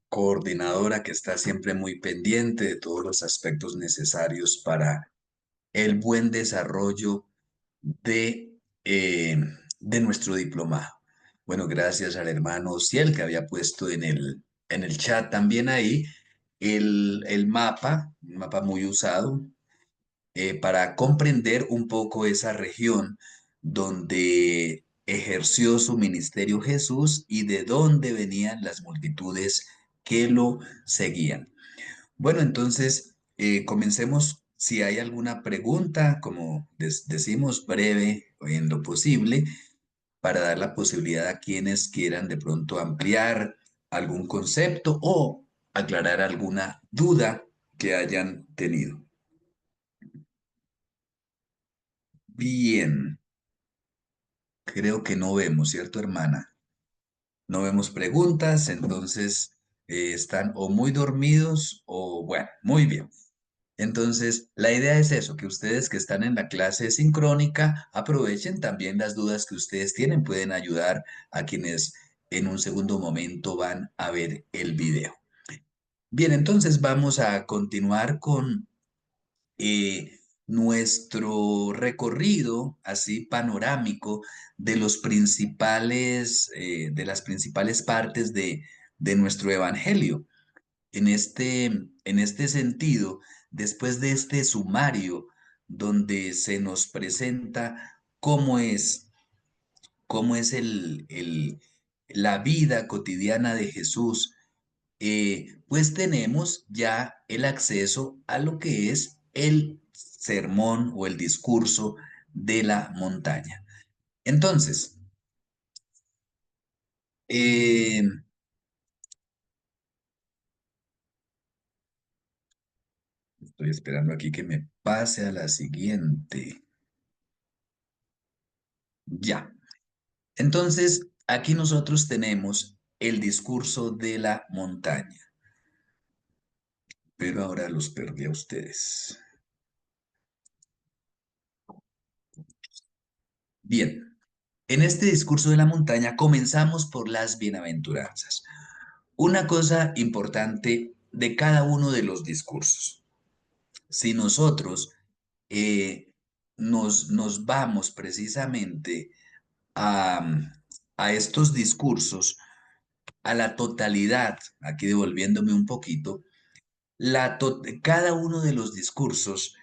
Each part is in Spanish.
coordinadora que está siempre muy pendiente de todos los aspectos necesarios para el buen desarrollo de, eh, de nuestro diplomado. Bueno, gracias al hermano Ciel que había puesto en el chat también ahí el mapa, un mapa muy usado, para comprender un poco esa región donde ejerció su ministerio Jesús y de dónde venían las multitudes que lo seguían. Bueno, entonces comencemos. Si hay alguna pregunta, como decimos, breve o en lo posible, para dar la posibilidad a quienes quieran de pronto ampliar algún concepto o aclarar alguna duda que hayan tenido. Bien, creo que no vemos, ¿cierto, hermana? No vemos preguntas, entonces están o muy dormidos o bueno, muy bien. Entonces, la idea es eso, que ustedes que están en la clase sincrónica aprovechen también las dudas que ustedes tienen, pueden ayudar a quienes en un segundo momento van a ver el video. Bien, entonces vamos a continuar con nuestro recorrido así panorámico de los principales, de las principales partes de nuestro evangelio. En este sentido, después de este sumario donde se nos presenta cómo es la vida cotidiana de Jesús, pues tenemos ya el acceso a lo que es el sermón o el discurso de la montaña. Entonces, eh, estoy esperando aquí que me pase a la siguiente. Ya. Entonces, aquí nosotros tenemos el discurso de la montaña, pero ahora los perdí a ustedes. Bien, en este discurso de la montaña comenzamos por las bienaventuranzas. Una cosa importante de cada uno de los discursos. Si nosotros eh, nos vamos precisamente a, a estos discursos, a la totalidad, aquí devolviéndome un poquito, cada uno de los discursos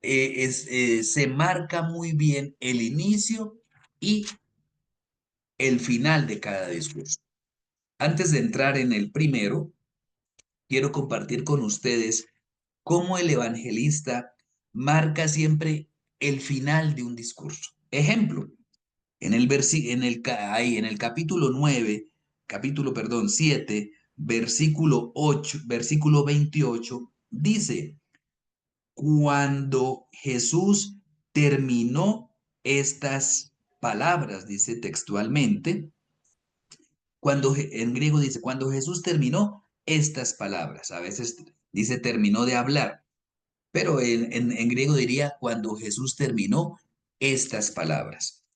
se marca muy bien el inicio y el final de cada discurso. Antes de entrar en el primero, quiero compartir con ustedes cómo el evangelista marca siempre el final de un discurso. Ejemplo, en el capítulo 9, perdón, 7, versículo 8, versículo 28, dice, cuando Jesús terminó estas palabras, dice textualmente, en griego dice, cuando Jesús terminó estas palabras, a veces dice terminó de hablar, pero en griego diría cuando Jesús terminó estas palabras.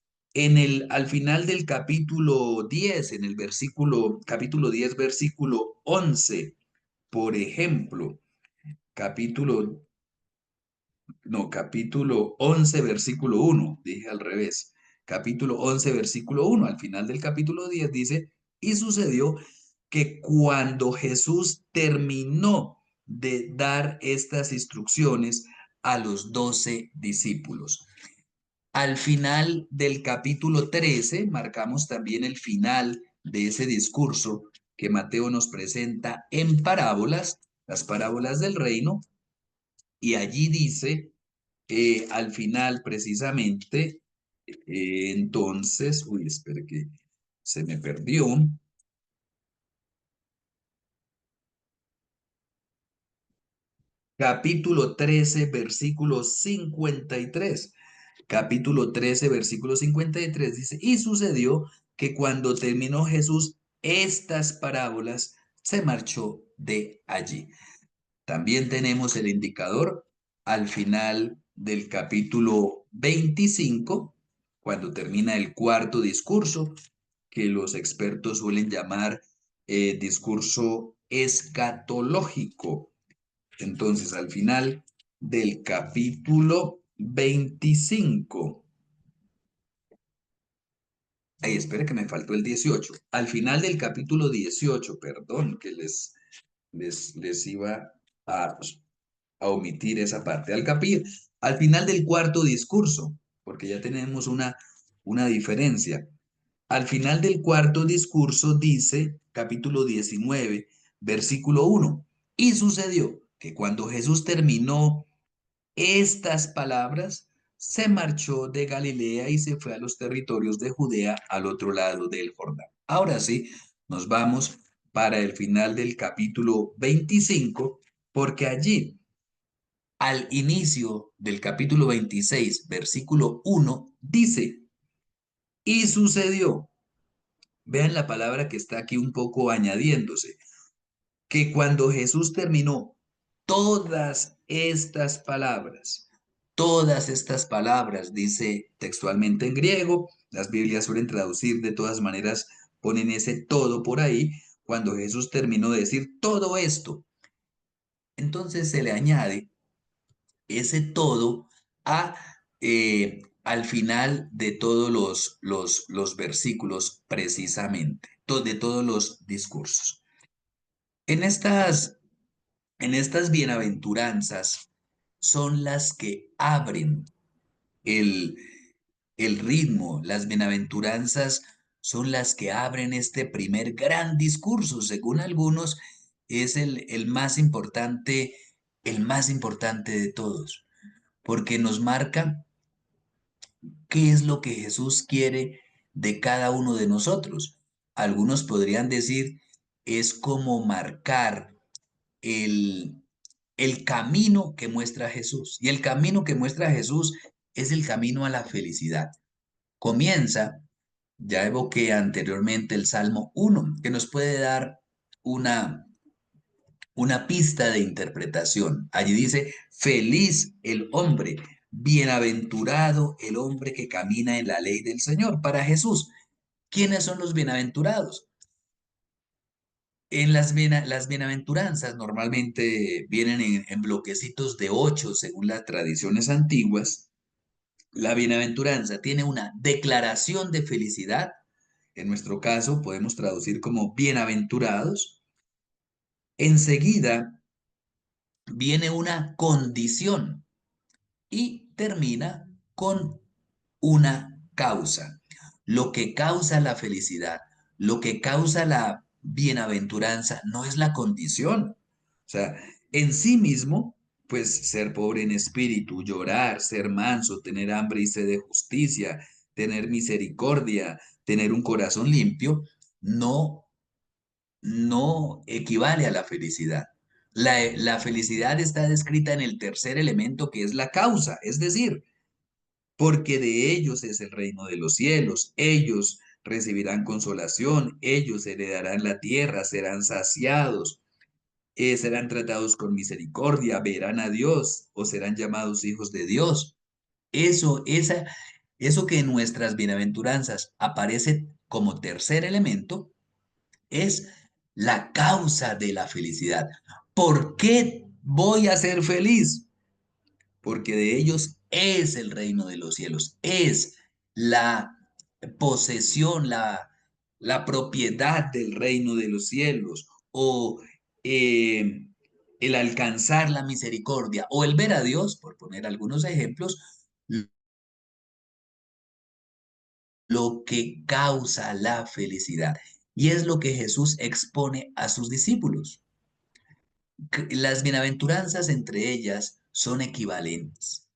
Al final del capítulo 10, en el capítulo 10, versículo 11, por ejemplo, capítulo no, capítulo 11 versículo 1 dije al revés. Capítulo 11 versículo 1 al final del capítulo 10 dice, y sucedió que cuando Jesús terminó de dar estas instrucciones a los 12 discípulos. Al final del capítulo 13 marcamos también el final de ese discurso que Mateo nos presenta en parábolas, las parábolas del reino, y allí dice al final precisamente, entonces, uy, espere que se me perdió. Capítulo 13, versículo 53. Capítulo 13, versículo 53 dice, y sucedió que cuando terminó Jesús estas parábolas, se marchó de allí. También tenemos el indicador al final del capítulo 25, cuando termina el cuarto discurso, que los expertos suelen llamar discurso escatológico. Entonces, al final del capítulo 25. Ay, espere que me faltó el 18. Al final del capítulo 18, perdón, que les iba a, a omitir esa parte. Al final del cuarto discurso, porque ya tenemos una diferencia. Al final del cuarto discurso dice, capítulo 19, versículo 1, y sucedió que cuando Jesús terminó estas palabras, se marchó de Galilea y se fue a los territorios de Judea al otro lado del Jordán. Ahora sí, nos vamos para el final del capítulo 25, porque allí, al inicio del capítulo 26, versículo 1, dice, y sucedió, vean la palabra que está aquí un poco añadiéndose, que cuando Jesús terminó todas estas palabras, dice textualmente en griego, las Biblias suelen traducir de todas maneras, ponen ese todo por ahí, cuando Jesús terminó de decir todo esto, entonces se le añade ese todo a, al final de todos los versículos precisamente, de todos los discursos. En estas En estas bienaventuranzas son las que abren el, el ritmo. Las bienaventuranzas son las que abren este primer gran discurso. Según algunos, es el más importante de todos, porque nos marca qué es lo que Jesús quiere de cada uno de nosotros. Algunos podrían decir, es como marcar el, el camino que muestra Jesús. Y el camino que muestra Jesús es el camino a la felicidad. Comienza, ya evoqué anteriormente el Salmo 1, que nos puede dar una, una pista de interpretación. Allí dice, feliz el hombre, bienaventurado el hombre que camina en la ley del Señor. Para Jesús, ¿quiénes son los bienaventurados? Las bienaventuranzas normalmente vienen en bloquecitos de 8 según las tradiciones antiguas. La bienaventuranza tiene una declaración de felicidad. En nuestro caso podemos traducir como bienaventurados. Enseguida viene una condición y termina con una causa. Lo que causa la felicidad, lo que causa la bienaventuranza no es la condición. O sea, en sí mismo, pues ser pobre en espíritu, llorar, ser manso, tener hambre y sed de justicia, tener misericordia, tener un corazón limpio, no, no equivale a la felicidad. La felicidad está descrita en el tercer elemento que es la causa, es decir, porque de ellos es el reino de los cielos, ellos recibirán consolación, ellos heredarán la tierra, serán saciados, serán tratados con misericordia, verán a Dios o serán llamados hijos de Dios. Eso, eso que en nuestras bienaventuranzas aparece como tercer elemento es la causa de la felicidad. ¿Por qué voy a ser feliz? Porque de ellos es el reino de los cielos, es la posesión, la propiedad del reino de los cielos, o eh, el alcanzar la misericordia, o el ver a Dios, por poner algunos ejemplos, lo que causa la felicidad. Y es lo que Jesús expone a sus discípulos. Las bienaventuranzas entre ellas son equivalentes.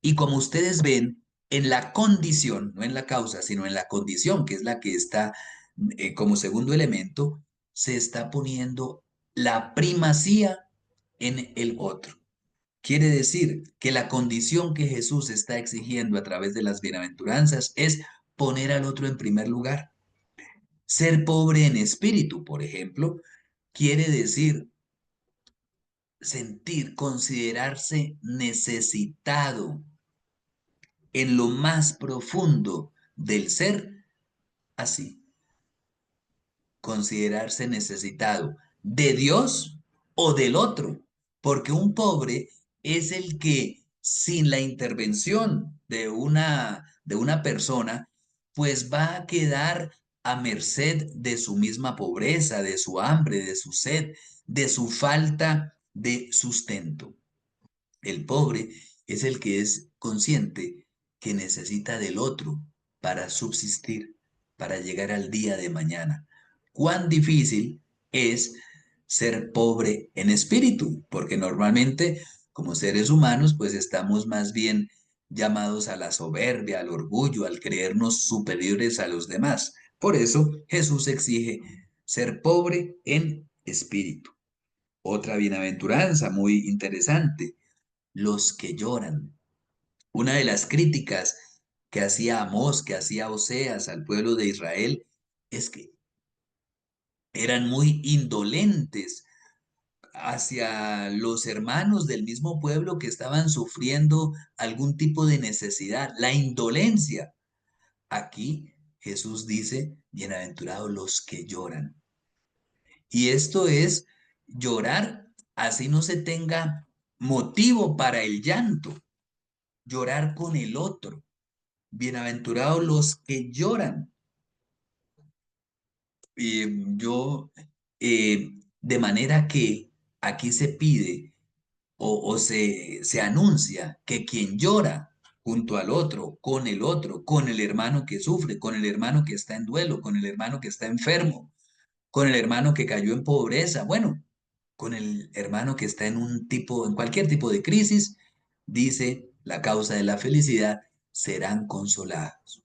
Y como ustedes ven, en la condición, no en la causa, sino en la condición, que es la que está como segundo elemento, se está poniendo la primacía en el otro. Quiere decir que la condición que Jesús está exigiendo a través de las bienaventuranzas es poner al otro en primer lugar. Ser pobre en espíritu, por ejemplo, quiere decir sentir, considerarse necesitado en lo más profundo del ser, así, considerarse necesitado de Dios o del otro, porque un pobre es el que sin la intervención de una persona, pues va a quedar a merced de su misma pobreza, de su hambre, de su sed, de su falta de sustento. El pobre es el que es consciente que necesita del otro para subsistir, para llegar al día de mañana. Cuán difícil es ser pobre en espíritu, porque normalmente como seres humanos pues estamos más bien llamados a la soberbia, al orgullo, al creernos superiores a los demás. Por eso Jesús exige ser pobre en espíritu. Otra bienaventuranza muy interesante, los que lloran. Una de las críticas que hacía Amós, que hacía Oseas al pueblo de Israel, es que eran muy indolentes hacia los hermanos del mismo pueblo que estaban sufriendo algún tipo de necesidad, la indolencia. Aquí Jesús dice, bienaventurados los que lloran. Y esto es llorar así no se tenga motivo para el llanto, llorar con el otro. Bienaventurados los que lloran. Yo, de manera que aquí se pide o se anuncia que quien llora junto al otro, con el hermano que sufre, con el hermano que está en duelo, con el hermano que está enfermo, con el hermano que cayó en pobreza, bueno, con el hermano que está en cualquier tipo de crisis, dice la causa de la felicidad, serán consolados.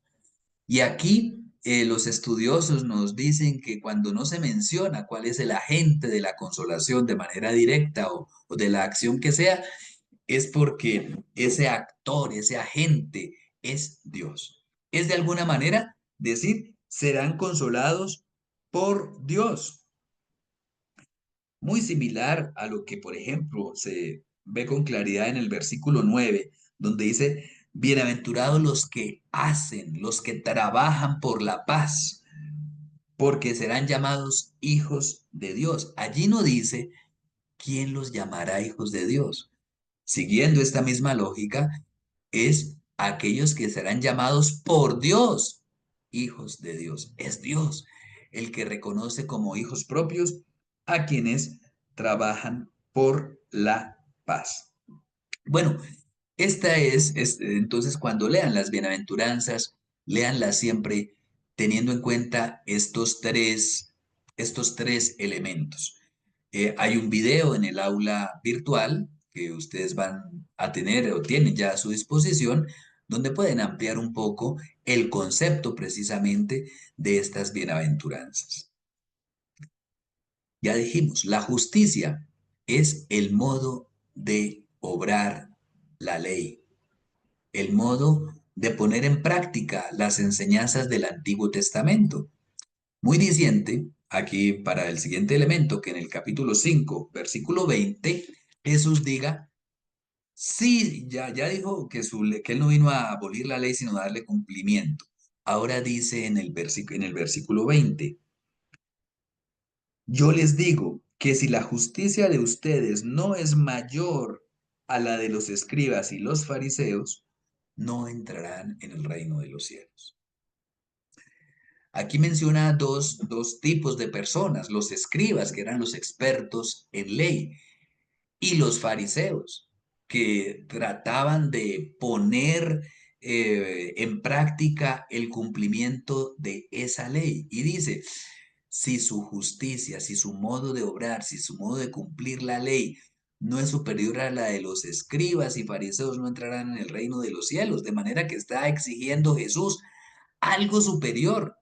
Y aquí los estudiosos nos dicen que cuando no se menciona cuál es el agente de la consolación de manera directa o de la acción que sea, es porque ese actor, ese agente es Dios. Es de alguna manera decir, serán consolados por Dios. Muy similar a lo que, por ejemplo, se ve con claridad en el versículo 9, donde dice, bienaventurados los que hacen, los que trabajan por la paz, porque serán llamados hijos de Dios. Allí no dice, ¿quién los llamará hijos de Dios? Siguiendo esta misma lógica, es aquellos que serán llamados por Dios, hijos de Dios. Es Dios el que reconoce como hijos propios a quienes trabajan por la paz. Bueno, entonces cuando lean las bienaventuranzas, léanlas siempre teniendo en cuenta estos tres elementos. Hay un video en el aula virtual que ustedes van a tener o tienen ya a su disposición, donde pueden ampliar un poco el concepto precisamente de estas bienaventuranzas. Ya dijimos, la justicia es el modo de obrar la ley, el modo de poner en práctica las enseñanzas del Antiguo Testamento. Muy diciente, aquí para el siguiente elemento, que en el capítulo 5 versículo 20 Jesús diga, sí, ya dijo que él no vino a abolir la ley, sino a darle cumplimiento. Ahora dice en el versículo 20, yo les digo que si la justicia de ustedes no es mayor a la de los escribas y los fariseos, no entrarán en el reino de los cielos. Aquí menciona dos tipos de personas, los escribas, que eran los expertos en ley, y los fariseos, que trataban de poner en práctica el cumplimiento de esa ley. Y dice, si su justicia, si su modo de obrar, si su modo de cumplir la ley no es superior a la de los escribas y fariseos, no entrarán en el reino de los cielos. De manera que está exigiendo Jesús algo superior.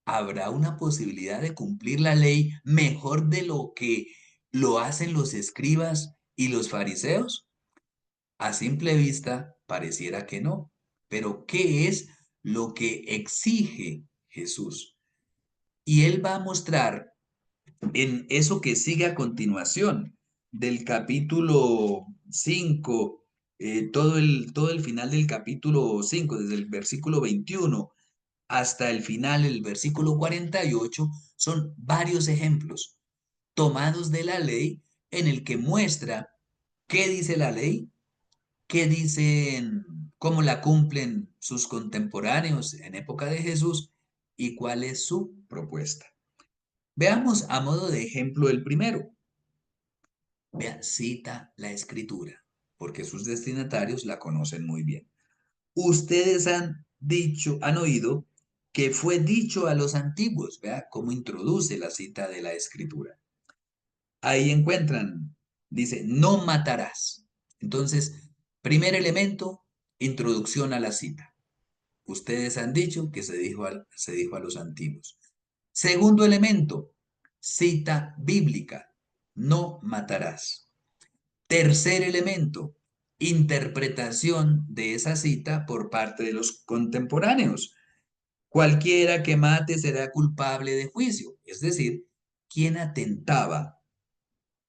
¿Habrá una posibilidad de cumplir la ley mejor de lo que lo hacen los escribas y los fariseos? A simple vista, pareciera que no. Pero ¿qué es lo que exige Jesús? Y él va a mostrar en eso que sigue a continuación del capítulo 5, todo el final del capítulo 5 desde el versículo 21 hasta el final, el versículo 48, Son varios ejemplos tomados de la ley en el que muestra qué dice la ley, qué dicen, cómo la cumplen sus contemporáneos en época de Jesús y cuál es su propuesta. Veamos a modo de ejemplo el primero. Vea, cita la escritura, porque sus destinatarios la conocen muy bien. Ustedes han dicho, han oído que fue dicho a los antiguos, vea cómo introduce la cita de la escritura. Ahí encuentran, dice, no matarás. Entonces, primer elemento, introducción a la cita. Ustedes han dicho que se dijo a los antiguos. Segundo elemento, cita bíblica, no matarás. Tercer elemento, interpretación de esa cita por parte de los contemporáneos. Cualquiera que mate será culpable de juicio. Es decir, quien atentaba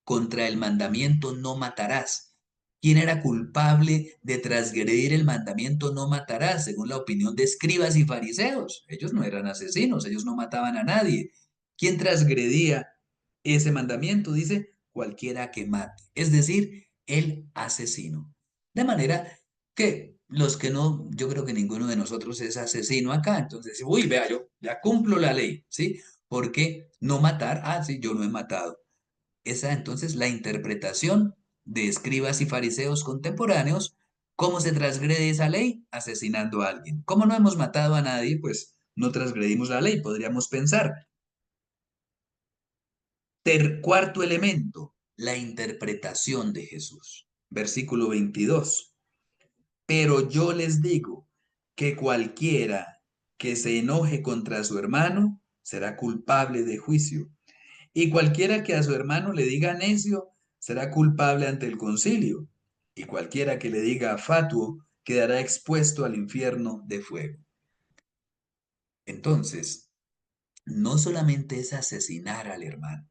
contra el mandamiento no matarás. ¿Quién era culpable de transgredir el mandamiento no matarás, según la opinión de escribas y fariseos? Ellos no eran asesinos, ellos no mataban a nadie. ¿Quién transgredía ese mandamiento? Dice, cualquiera que mate, es decir, el asesino. De manera que los que no, yo creo que ninguno de nosotros es asesino acá, entonces, uy, vea, yo ya cumplo la ley, ¿sí? Porque no matar, ah, sí, yo no he matado. Esa entonces la interpretación de escribas y fariseos contemporáneos, ¿cómo se transgrede esa ley? Asesinando a alguien. ¿Cómo no hemos matado a nadie? Pues no transgredimos la ley, podríamos pensar. Cuarto elemento, la interpretación de Jesús. Versículo 22. Pero yo les digo que cualquiera que se enoje contra su hermano será culpable de juicio. Y cualquiera que a su hermano le diga necio será culpable ante el concilio, y cualquiera que le diga fatuo quedará expuesto al infierno de fuego. Entonces, no solamente es asesinar al hermano,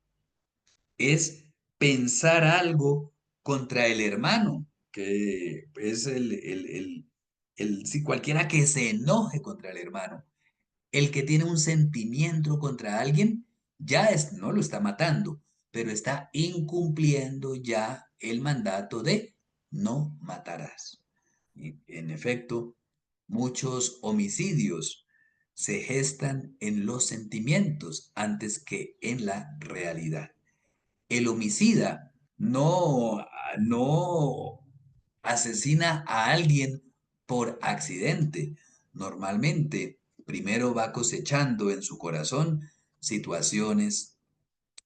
es pensar algo contra el hermano, que es si cualquiera que se enoje contra el hermano. El que tiene un sentimiento contra alguien no lo está matando, pero está incumpliendo ya el mandato de no matarás. Y en efecto, muchos homicidios se gestan en los sentimientos antes que en la realidad. El homicida no asesina a alguien por accidente. Normalmente, primero va cosechando en su corazón situaciones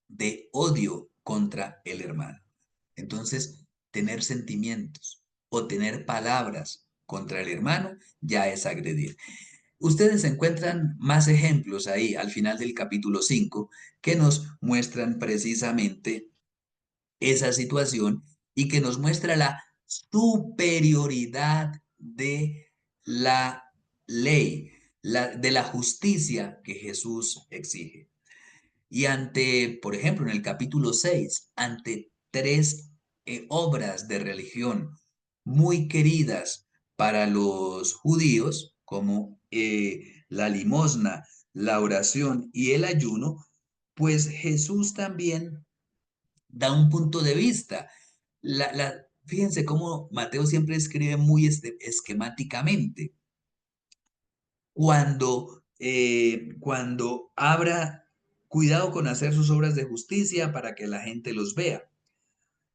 de odio contra el hermano. Entonces, tener sentimientos o tener palabras contra el hermano ya es agredir. Ustedes encuentran más ejemplos ahí al final del capítulo 5 que nos muestran precisamente esa situación y que nos muestra la superioridad de la ley, de la justicia que Jesús exige. Y ante, por ejemplo, en el capítulo 6 ante tres obras de religión muy queridas para los judíos, como la limosna, la oración y el ayuno, pues Jesús también da un punto de vista. Fíjense cómo Mateo siempre escribe muy esquemáticamente. Cuando abra, cuidado con hacer sus obras de justicia para que la gente los vea.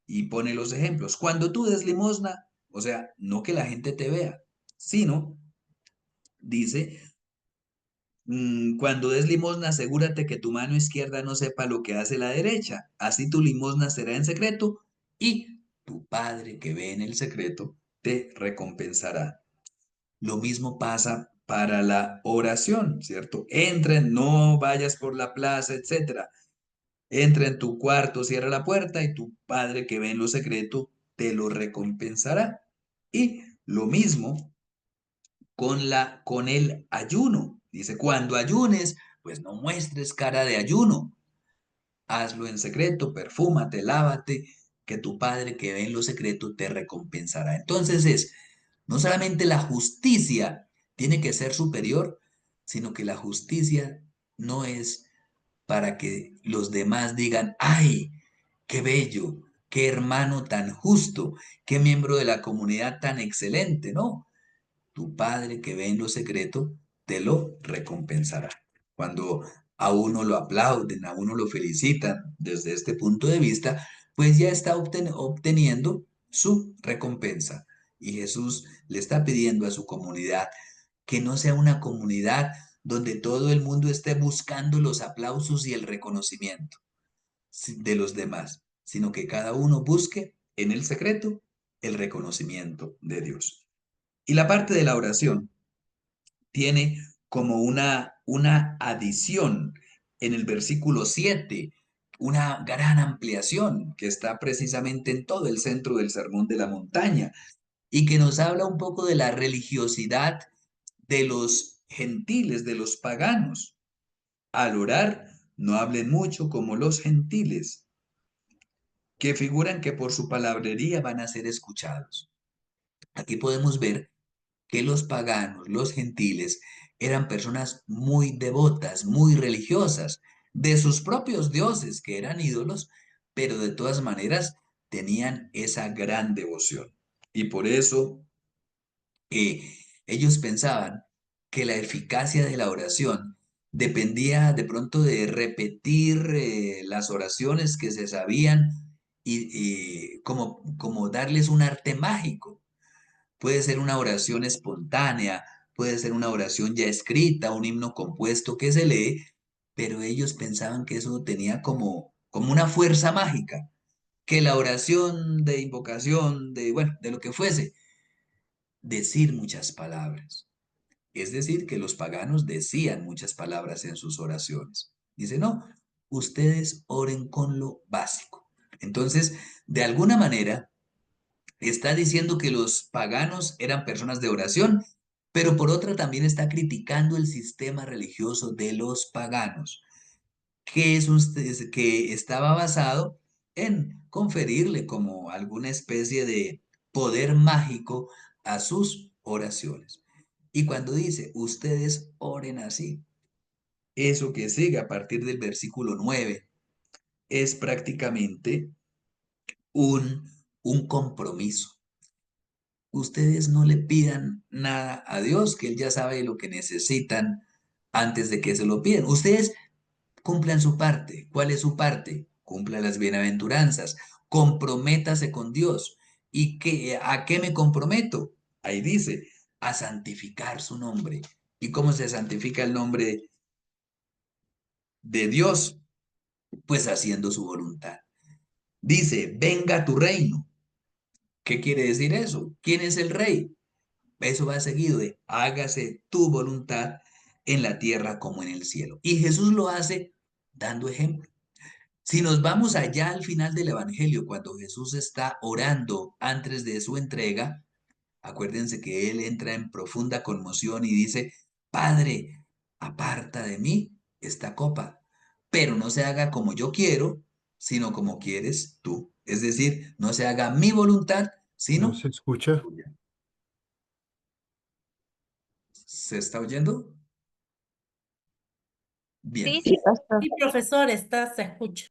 Y pone los ejemplos. Cuando tú des limosna, o sea, no que la gente te vea, sino, dice, cuando des limosna, asegúrate que tu mano izquierda no sepa lo que hace la derecha. Así tu limosna será en secreto y tu Padre que ve en el secreto te recompensará. Lo mismo pasa para la oración, ¿cierto? No vayas por la plaza, etcétera. Entra en tu cuarto, cierra la puerta y tu Padre que ve en lo secreto te lo recompensará. Y lo mismo con el ayuno. Dice, cuando ayunes, pues no muestres cara de ayuno. Hazlo en secreto, perfúmate, lávate, que tu Padre que ve en lo secreto te recompensará. Entonces no solamente la justicia tiene que ser superior, sino que la justicia no es para que los demás digan, ¡ay, qué bello! ¡Qué hermano tan justo! ¡Qué miembro de la comunidad tan excelente! No, tu Padre que ve en lo secreto te lo recompensará. Cuando a uno lo aplauden, a uno lo felicitan desde este punto de vista, pues ya está obteniendo su recompensa. Y Jesús le está pidiendo a su comunidad que no sea una comunidad donde todo el mundo esté buscando los aplausos y el reconocimiento de los demás, sino que cada uno busque en el secreto el reconocimiento de Dios. Y la parte de la oración tiene como una adición en el versículo 7, una gran ampliación que está precisamente en todo el centro del Sermón de la Montaña y que nos habla un poco de la religiosidad de los gentiles, de los paganos. Al orar, no hablen mucho como los gentiles, que figuran que por su palabrería van a ser escuchados. Aquí podemos ver que los paganos, los gentiles, eran personas muy devotas, muy religiosas, de sus propios dioses, que eran ídolos, pero de todas maneras tenían esa gran devoción. Y por eso ellos pensaban que la eficacia de la oración dependía de pronto de repetir las oraciones que se sabían y como darles un arte mágico. Puede ser una oración espontánea, puede ser una oración ya escrita, un himno compuesto que se lee, pero ellos pensaban que eso tenía como una fuerza mágica, que la oración de invocación, bueno, de lo que fuese, decir muchas palabras. Es decir, que los paganos decían muchas palabras en sus oraciones. Dice, no, ustedes oren con lo básico. Entonces, de alguna manera, está diciendo que los paganos eran personas de oración, pero por otra también está criticando el sistema religioso de los paganos, que estaba basado en conferirle como alguna especie de poder mágico a sus oraciones. Y cuando dice, ustedes oren así, eso que sigue a partir del versículo 9 es prácticamente un compromiso. Ustedes no le pidan nada a Dios, que Él ya sabe lo que necesitan antes de que se lo pidan. Ustedes cumplan su parte. ¿Cuál es su parte? Cumpla las bienaventuranzas. Comprométase con Dios. ¿Y a qué me comprometo? Ahí dice, a santificar su nombre. ¿Y cómo se santifica el nombre de Dios? Pues haciendo su voluntad. Dice, venga tu reino. ¿Qué quiere decir eso? ¿Quién es el rey? Eso va seguido de hágase tu voluntad en la tierra como en el cielo. Y Jesús lo hace dando ejemplo. Si nos vamos allá al final del Evangelio, cuando Jesús está orando antes de su entrega, acuérdense que él entra en profunda conmoción y dice, Padre, aparta de mí esta copa, pero no se haga como yo quiero, sino como quieres tú. Es decir, no se haga mi voluntad, ¿No sino se la escucha? tuya. ¿Se está oyendo? Bien, Sí, Sí, sí, profesor, está, se escucha.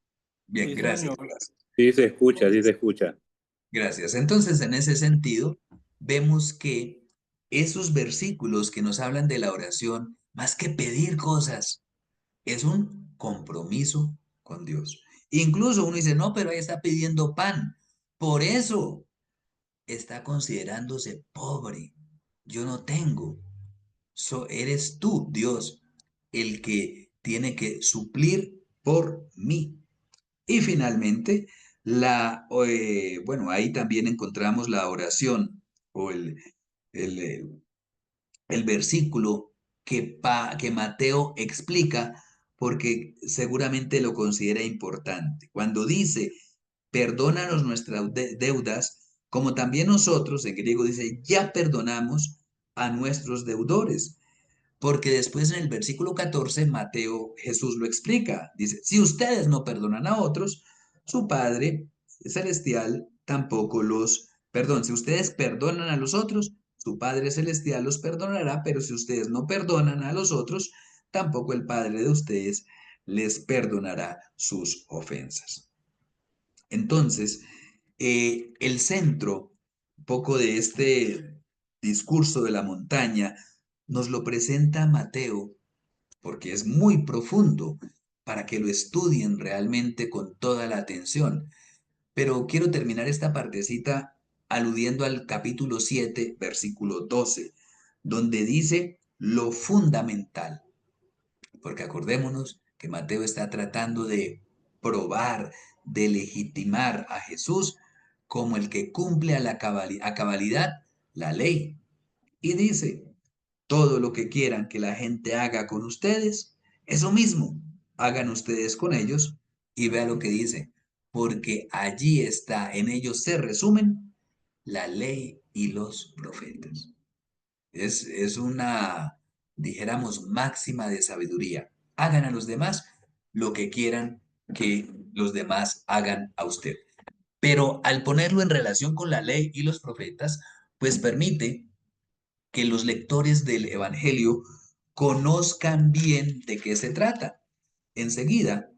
bien, sí, gracias, señor. gracias. Sí se escucha, sí se escucha. Gracias. Entonces, en ese sentido, vemos que esos versículos que nos hablan de la oración, más que pedir cosas, es un compromiso con Dios. Incluso uno dice, no, pero ahí está pidiendo pan. Por eso está considerándose pobre. Yo no tengo. Eres tú, Dios, el que tiene que suplir por mí. Y finalmente, bueno, ahí también encontramos la oración o el, eh, el versículo que Mateo explica porque seguramente lo considera importante. Cuando dice, perdónanos nuestras deudas, como también nosotros, en griego dice, ya perdonamos a nuestros deudores. Porque después en el versículo 14, Mateo, Jesús lo explica. Dice, si ustedes no perdonan a otros, su Padre Celestial tampoco perdón, si ustedes perdonan a los otros, su Padre Celestial los perdonará, pero si ustedes no perdonan a los otros, tampoco el Padre de ustedes les perdonará sus ofensas. Entonces, el centro, un poco de este discurso de la montaña, nos lo presenta Mateo, porque es muy profundo para que lo estudien realmente con toda la atención. Pero quiero terminar esta partecita aludiendo al capítulo 7, versículo 12, donde dice lo fundamental, porque acordémonos que Mateo está tratando de probar, de legitimar a Jesús como el que cumple a cabalidad la ley. Y dice, todo lo que quieran que la gente haga con ustedes, eso mismo, hagan ustedes con ellos. Y vea lo que dice, porque allí está, en ellos se resumen la ley y los profetas. Es una, dijéramos, máxima de sabiduría. Hagan a los demás lo que quieran que los demás hagan a usted. Pero al ponerlo en relación con la ley y los profetas, pues permite que los lectores del Evangelio conozcan bien de qué se trata. Enseguida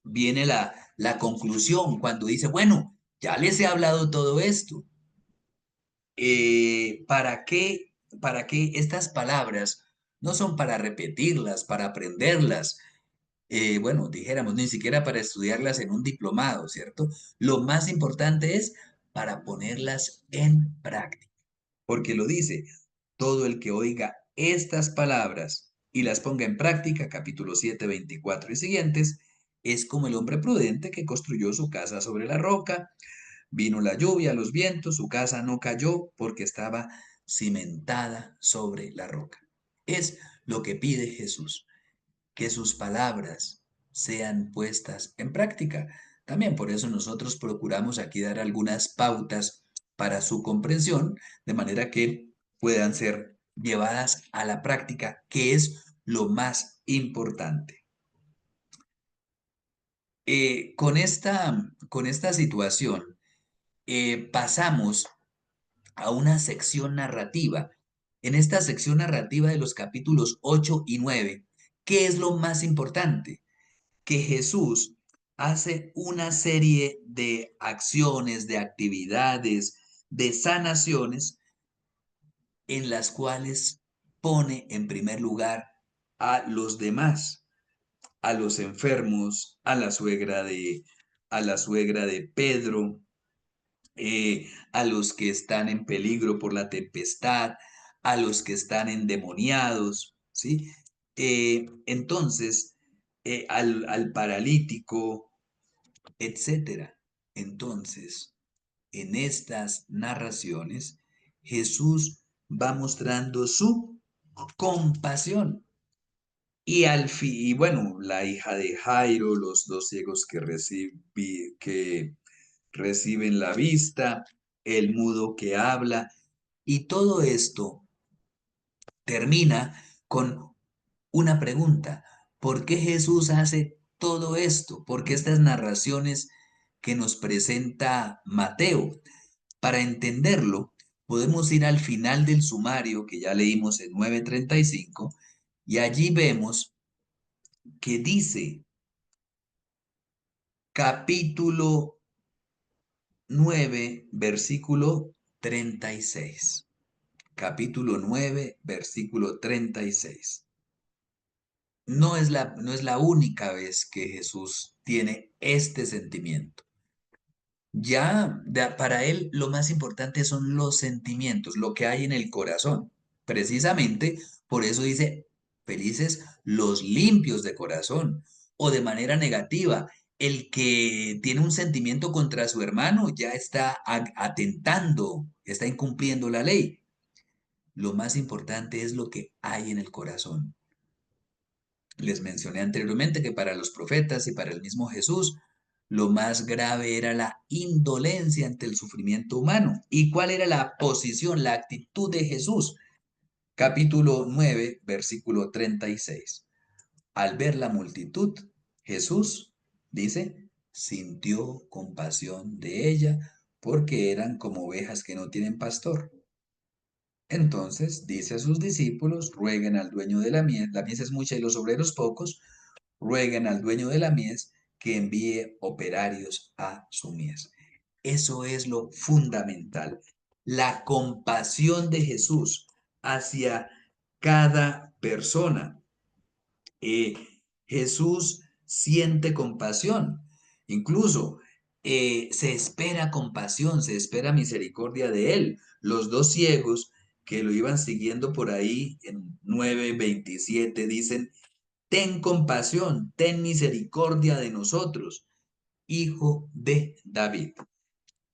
viene la conclusión cuando dice, bueno, ya les he hablado todo esto. ¿Para qué? ¿Para qué estas palabras no son para repetirlas, para aprenderlas? Bueno, dijéramos, ni siquiera para estudiarlas en un diplomado, ¿cierto? Lo más importante es para ponerlas en práctica, porque lo dice, todo el que oiga estas palabras y las ponga en práctica, capítulo 7, 24 y siguientes, es como el hombre prudente que construyó su casa sobre la roca. Vino la lluvia, los vientos, su casa no cayó porque estaba cimentada sobre la roca. Es lo que pide Jesús, que sus palabras sean puestas en práctica. También por eso nosotros procuramos aquí dar algunas pautas para su comprensión, de manera que puedan ser llevadas a la práctica, que es lo más importante. Con esta situación, pasamos a una sección narrativa. En esta sección narrativa de los capítulos 8 y 9, ¿qué es lo más importante? Que Jesús hace una serie de acciones, de actividades, de sanaciones en las cuales pone en primer lugar a los demás, a los enfermos, a la suegra de Pedro, a los que están en peligro por la tempestad, a los que están endemoniados, ¿sí? Entonces, al paralítico, etcétera. Entonces, en estas narraciones, Jesús va mostrando su compasión. Y bueno, la hija de Jairo, los dos ciegos que reciben la vista, el mudo que habla, y todo esto termina con una pregunta. ¿Por qué Jesús hace todo esto? ¿Por qué estas narraciones que nos presenta Mateo? Para entenderlo, podemos ir al final del sumario que ya leímos en 9:35 y allí vemos que dice capítulo 9, versículo 36. Capítulo 9, versículo 36. No es la única vez que Jesús tiene este sentimiento. Para él lo más importante son los sentimientos, lo que hay en el corazón. Precisamente por eso dice, felices los limpios de corazón, o de manera negativa, el que tiene un sentimiento contra su hermano ya está atentando, está incumpliendo la ley. Lo más importante es lo que hay en el corazón. Les mencioné anteriormente que para los profetas y para el mismo Jesús, lo más grave era la indolencia ante el sufrimiento humano. ¿Y cuál era la posición, la actitud de Jesús? Capítulo 9, versículo 36. Al ver la multitud, Jesús, dice, sintió compasión de ella porque eran como ovejas que no tienen pastor. Entonces dice a sus discípulos, rueguen al dueño de la mies es mucha y los obreros pocos, rueguen al dueño de la mies que envíe operarios a su mies. Eso es lo fundamental, la compasión de Jesús hacia cada persona. Eh, Jesús siente compasión, incluso se espera compasión, se espera misericordia de él. Los dos ciegos que lo iban siguiendo por ahí en 9:27 dicen: ten compasión, ten misericordia de nosotros, hijo de David.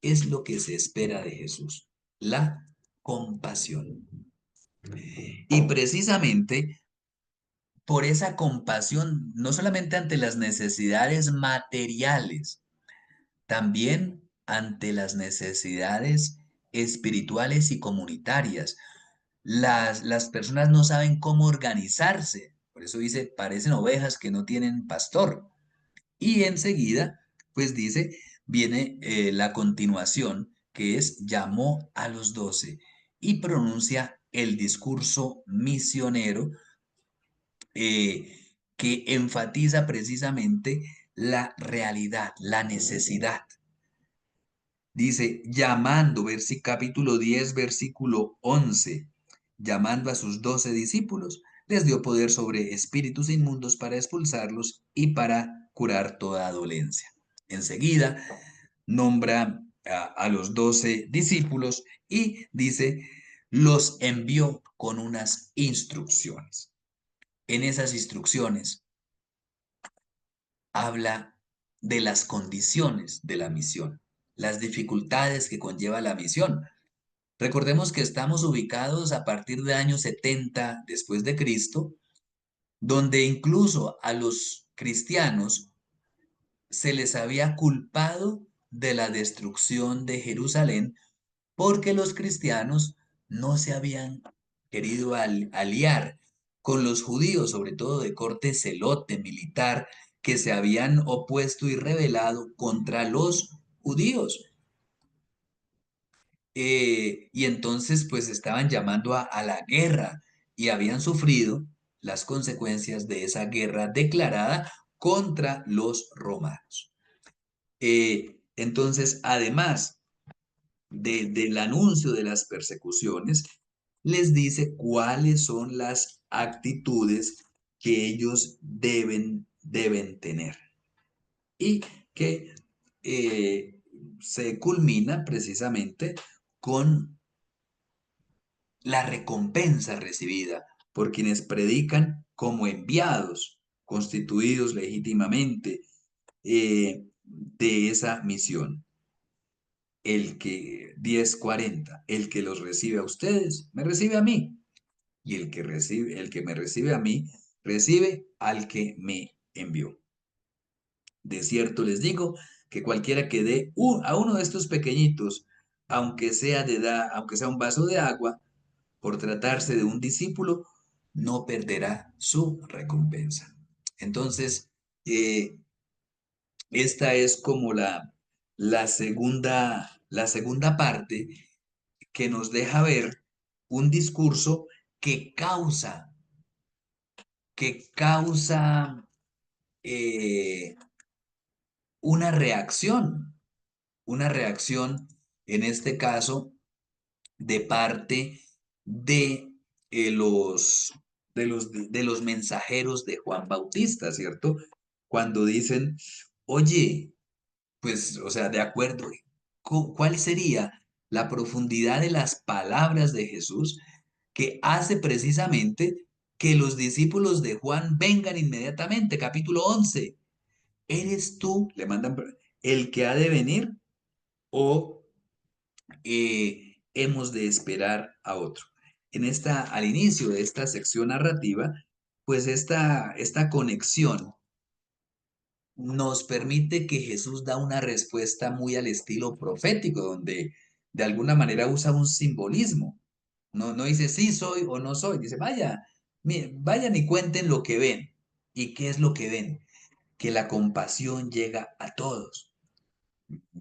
Es lo que se espera de Jesús, la compasión. Y precisamente por esa compasión, no solamente ante las necesidades materiales, también ante las necesidades espirituales y comunitarias. Las personas no saben cómo organizarse, por eso dice, parecen ovejas que no tienen pastor. Y enseguida, pues dice, viene la continuación, que es: llamó a los 12 y pronuncia el discurso misionero, que enfatiza precisamente la realidad, la necesidad. Dice, llamando, capítulo 10, versículo 11, llamando a sus 12 discípulos, les dio poder sobre espíritus inmundos para expulsarlos y para curar toda dolencia. Enseguida nombra a los 12 discípulos y dice, los envió con unas instrucciones. En esas instrucciones habla de las condiciones de la misión, las dificultades que conlleva la misión. Recordemos que estamos ubicados a partir del año 70 después de Cristo, donde incluso a los cristianos se les había culpado de la destrucción de Jerusalén porque los cristianos no se habían querido aliar con los judíos, sobre todo de corte celote militar, que se habían opuesto y rebelado contra los judíos. Y entonces pues estaban llamando a la guerra y habían sufrido las consecuencias de esa guerra declarada contra los romanos. Entonces, además del anuncio de las persecuciones, les dice cuáles son las actitudes que ellos deben tener. Y que se culmina precisamente con la recompensa recibida por quienes predican como enviados, constituidos legítimamente de esa misión. El que 10:40, el que los recibe a ustedes, me recibe a mí. Y el que me recibe a mí, recibe al que me envió. De cierto les digo que cualquiera que dé a uno de estos pequeñitos, aunque sea un vaso de agua, por tratarse de un discípulo, no perderá su recompensa. Entonces, esta es como la segunda parte, que nos deja ver un discurso que causa eh, una reacción, en este caso, de parte de los mensajeros de Juan Bautista, ¿cierto? Cuando dicen, oye, pues, o sea, de acuerdo, ¿cuál sería la profundidad de las palabras de Jesús que hace precisamente que los discípulos de Juan vengan inmediatamente? Capítulo 11. ¿Eres tú, le mandan, el que ha de venir, o hemos de esperar a otro? Al inicio de esta sección narrativa, pues esta conexión nos permite que Jesús da una respuesta muy al estilo profético, donde de alguna manera usa un simbolismo. No dice sí soy o no soy, dice vayan y cuenten lo que ven. ¿Y qué es lo que ven? Que la compasión llega a todos.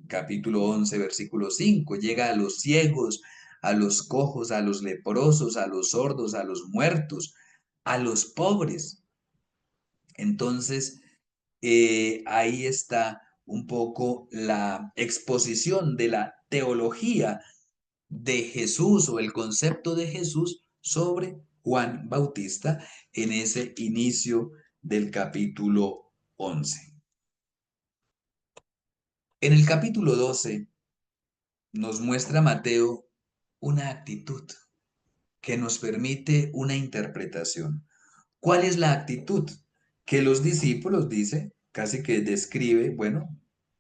Capítulo 11, versículo 5, llega a los ciegos, a los cojos, a los leprosos, a los sordos, a los muertos, a los pobres. Entonces, ahí está un poco la exposición de la teología de Jesús o el concepto de Jesús sobre Juan Bautista en ese inicio del capítulo 11. En el capítulo 12 nos muestra Mateo una actitud que nos permite una interpretación. ¿Cuál es la actitud? Que los discípulos, dice, casi que describe, bueno,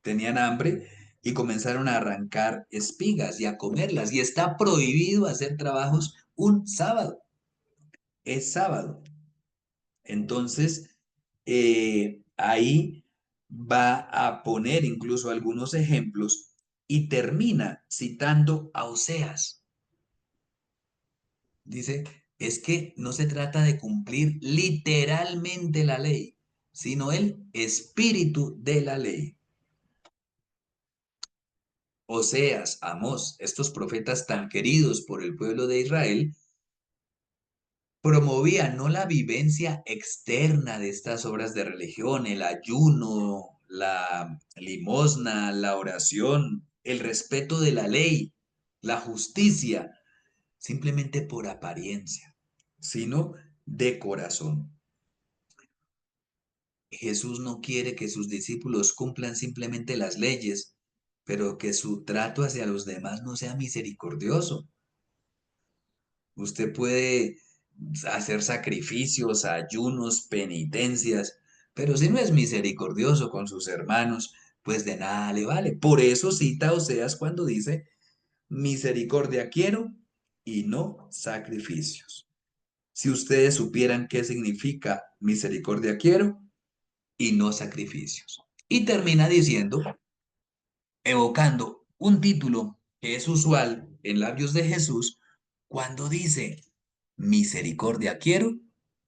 tenían hambre y comenzaron a arrancar espigas y a comerlas. Y está prohibido hacer trabajos un sábado. Es sábado. Entonces, ahí va a poner incluso algunos ejemplos y termina citando a Oseas. Dice, es que no se trata de cumplir literalmente la ley, sino el espíritu de la ley. Oseas, Amós, estos profetas tan queridos por el pueblo de Israel, promovían no la vivencia externa de estas obras de religión, el ayuno, la limosna, la oración, el respeto de la ley, la justicia, simplemente por apariencia, sino de corazón. Jesús no quiere que sus discípulos cumplan simplemente las leyes, pero que su trato hacia los demás no sea misericordioso. Usted puede hacer sacrificios, ayunos, penitencias, pero si no es misericordioso con sus hermanos, pues de nada le vale. Por eso cita Oseas cuando dice, misericordia quiero y no sacrificios. Si ustedes supieran qué significa misericordia quiero y no sacrificios. Y termina diciendo, evocando un título que es usual en labios de Jesús cuando dice, misericordia quiero,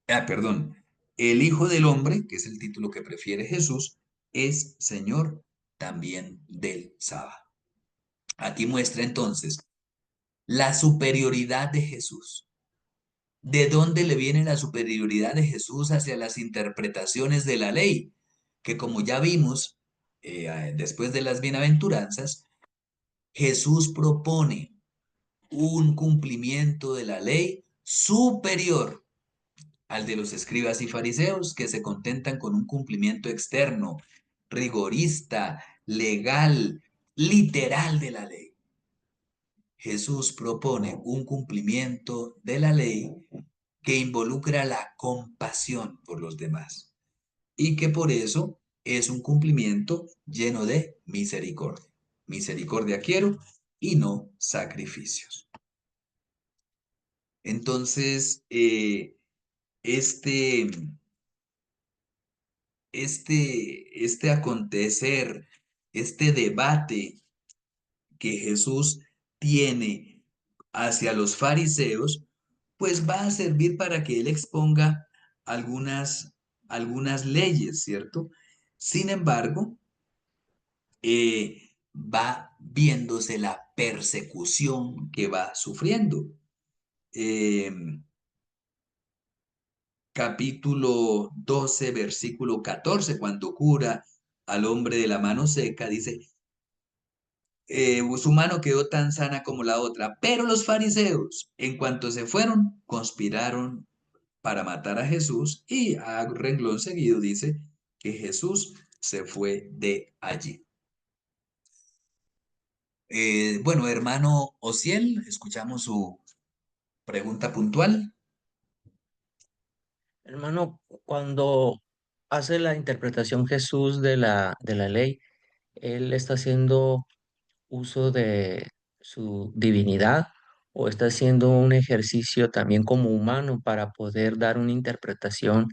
perdón, el Hijo del Hombre, que es el título que prefiere Jesús, es Señor también del sábado. Aquí muestra entonces la superioridad de Jesús. ¿De dónde le viene la superioridad de Jesús hacia las interpretaciones de la ley? Que como ya vimos, después de las bienaventuranzas, Jesús propone un cumplimiento de la ley superior al de los escribas y fariseos, que se contentan con un cumplimiento externo, rigorista, legal, literal de la ley. Jesús propone un cumplimiento de la ley que involucra la compasión por los demás y que por eso es un cumplimiento lleno de misericordia. Misericordia quiero y no sacrificios. Entonces, este, este acontecer, este debate que Jesús tiene hacia los fariseos, pues va a servir para que él exponga algunas leyes, ¿cierto? Sin embargo, va viéndose la persecución que va sufriendo. Eh, Capítulo 12 versículo 14 cuando cura al hombre de la mano seca, dice, su mano quedó tan sana como la otra, pero los fariseos, en cuanto se fueron, conspiraron para matar a Jesús y a renglón seguido dice que Jesús se fue de allí. Bueno, hermano Ociel, escuchamos su pregunta puntual. Hermano, cuando hace la interpretación Jesús de la ley, él está haciendo uso de su divinidad o está haciendo un ejercicio también como humano para poder dar una interpretación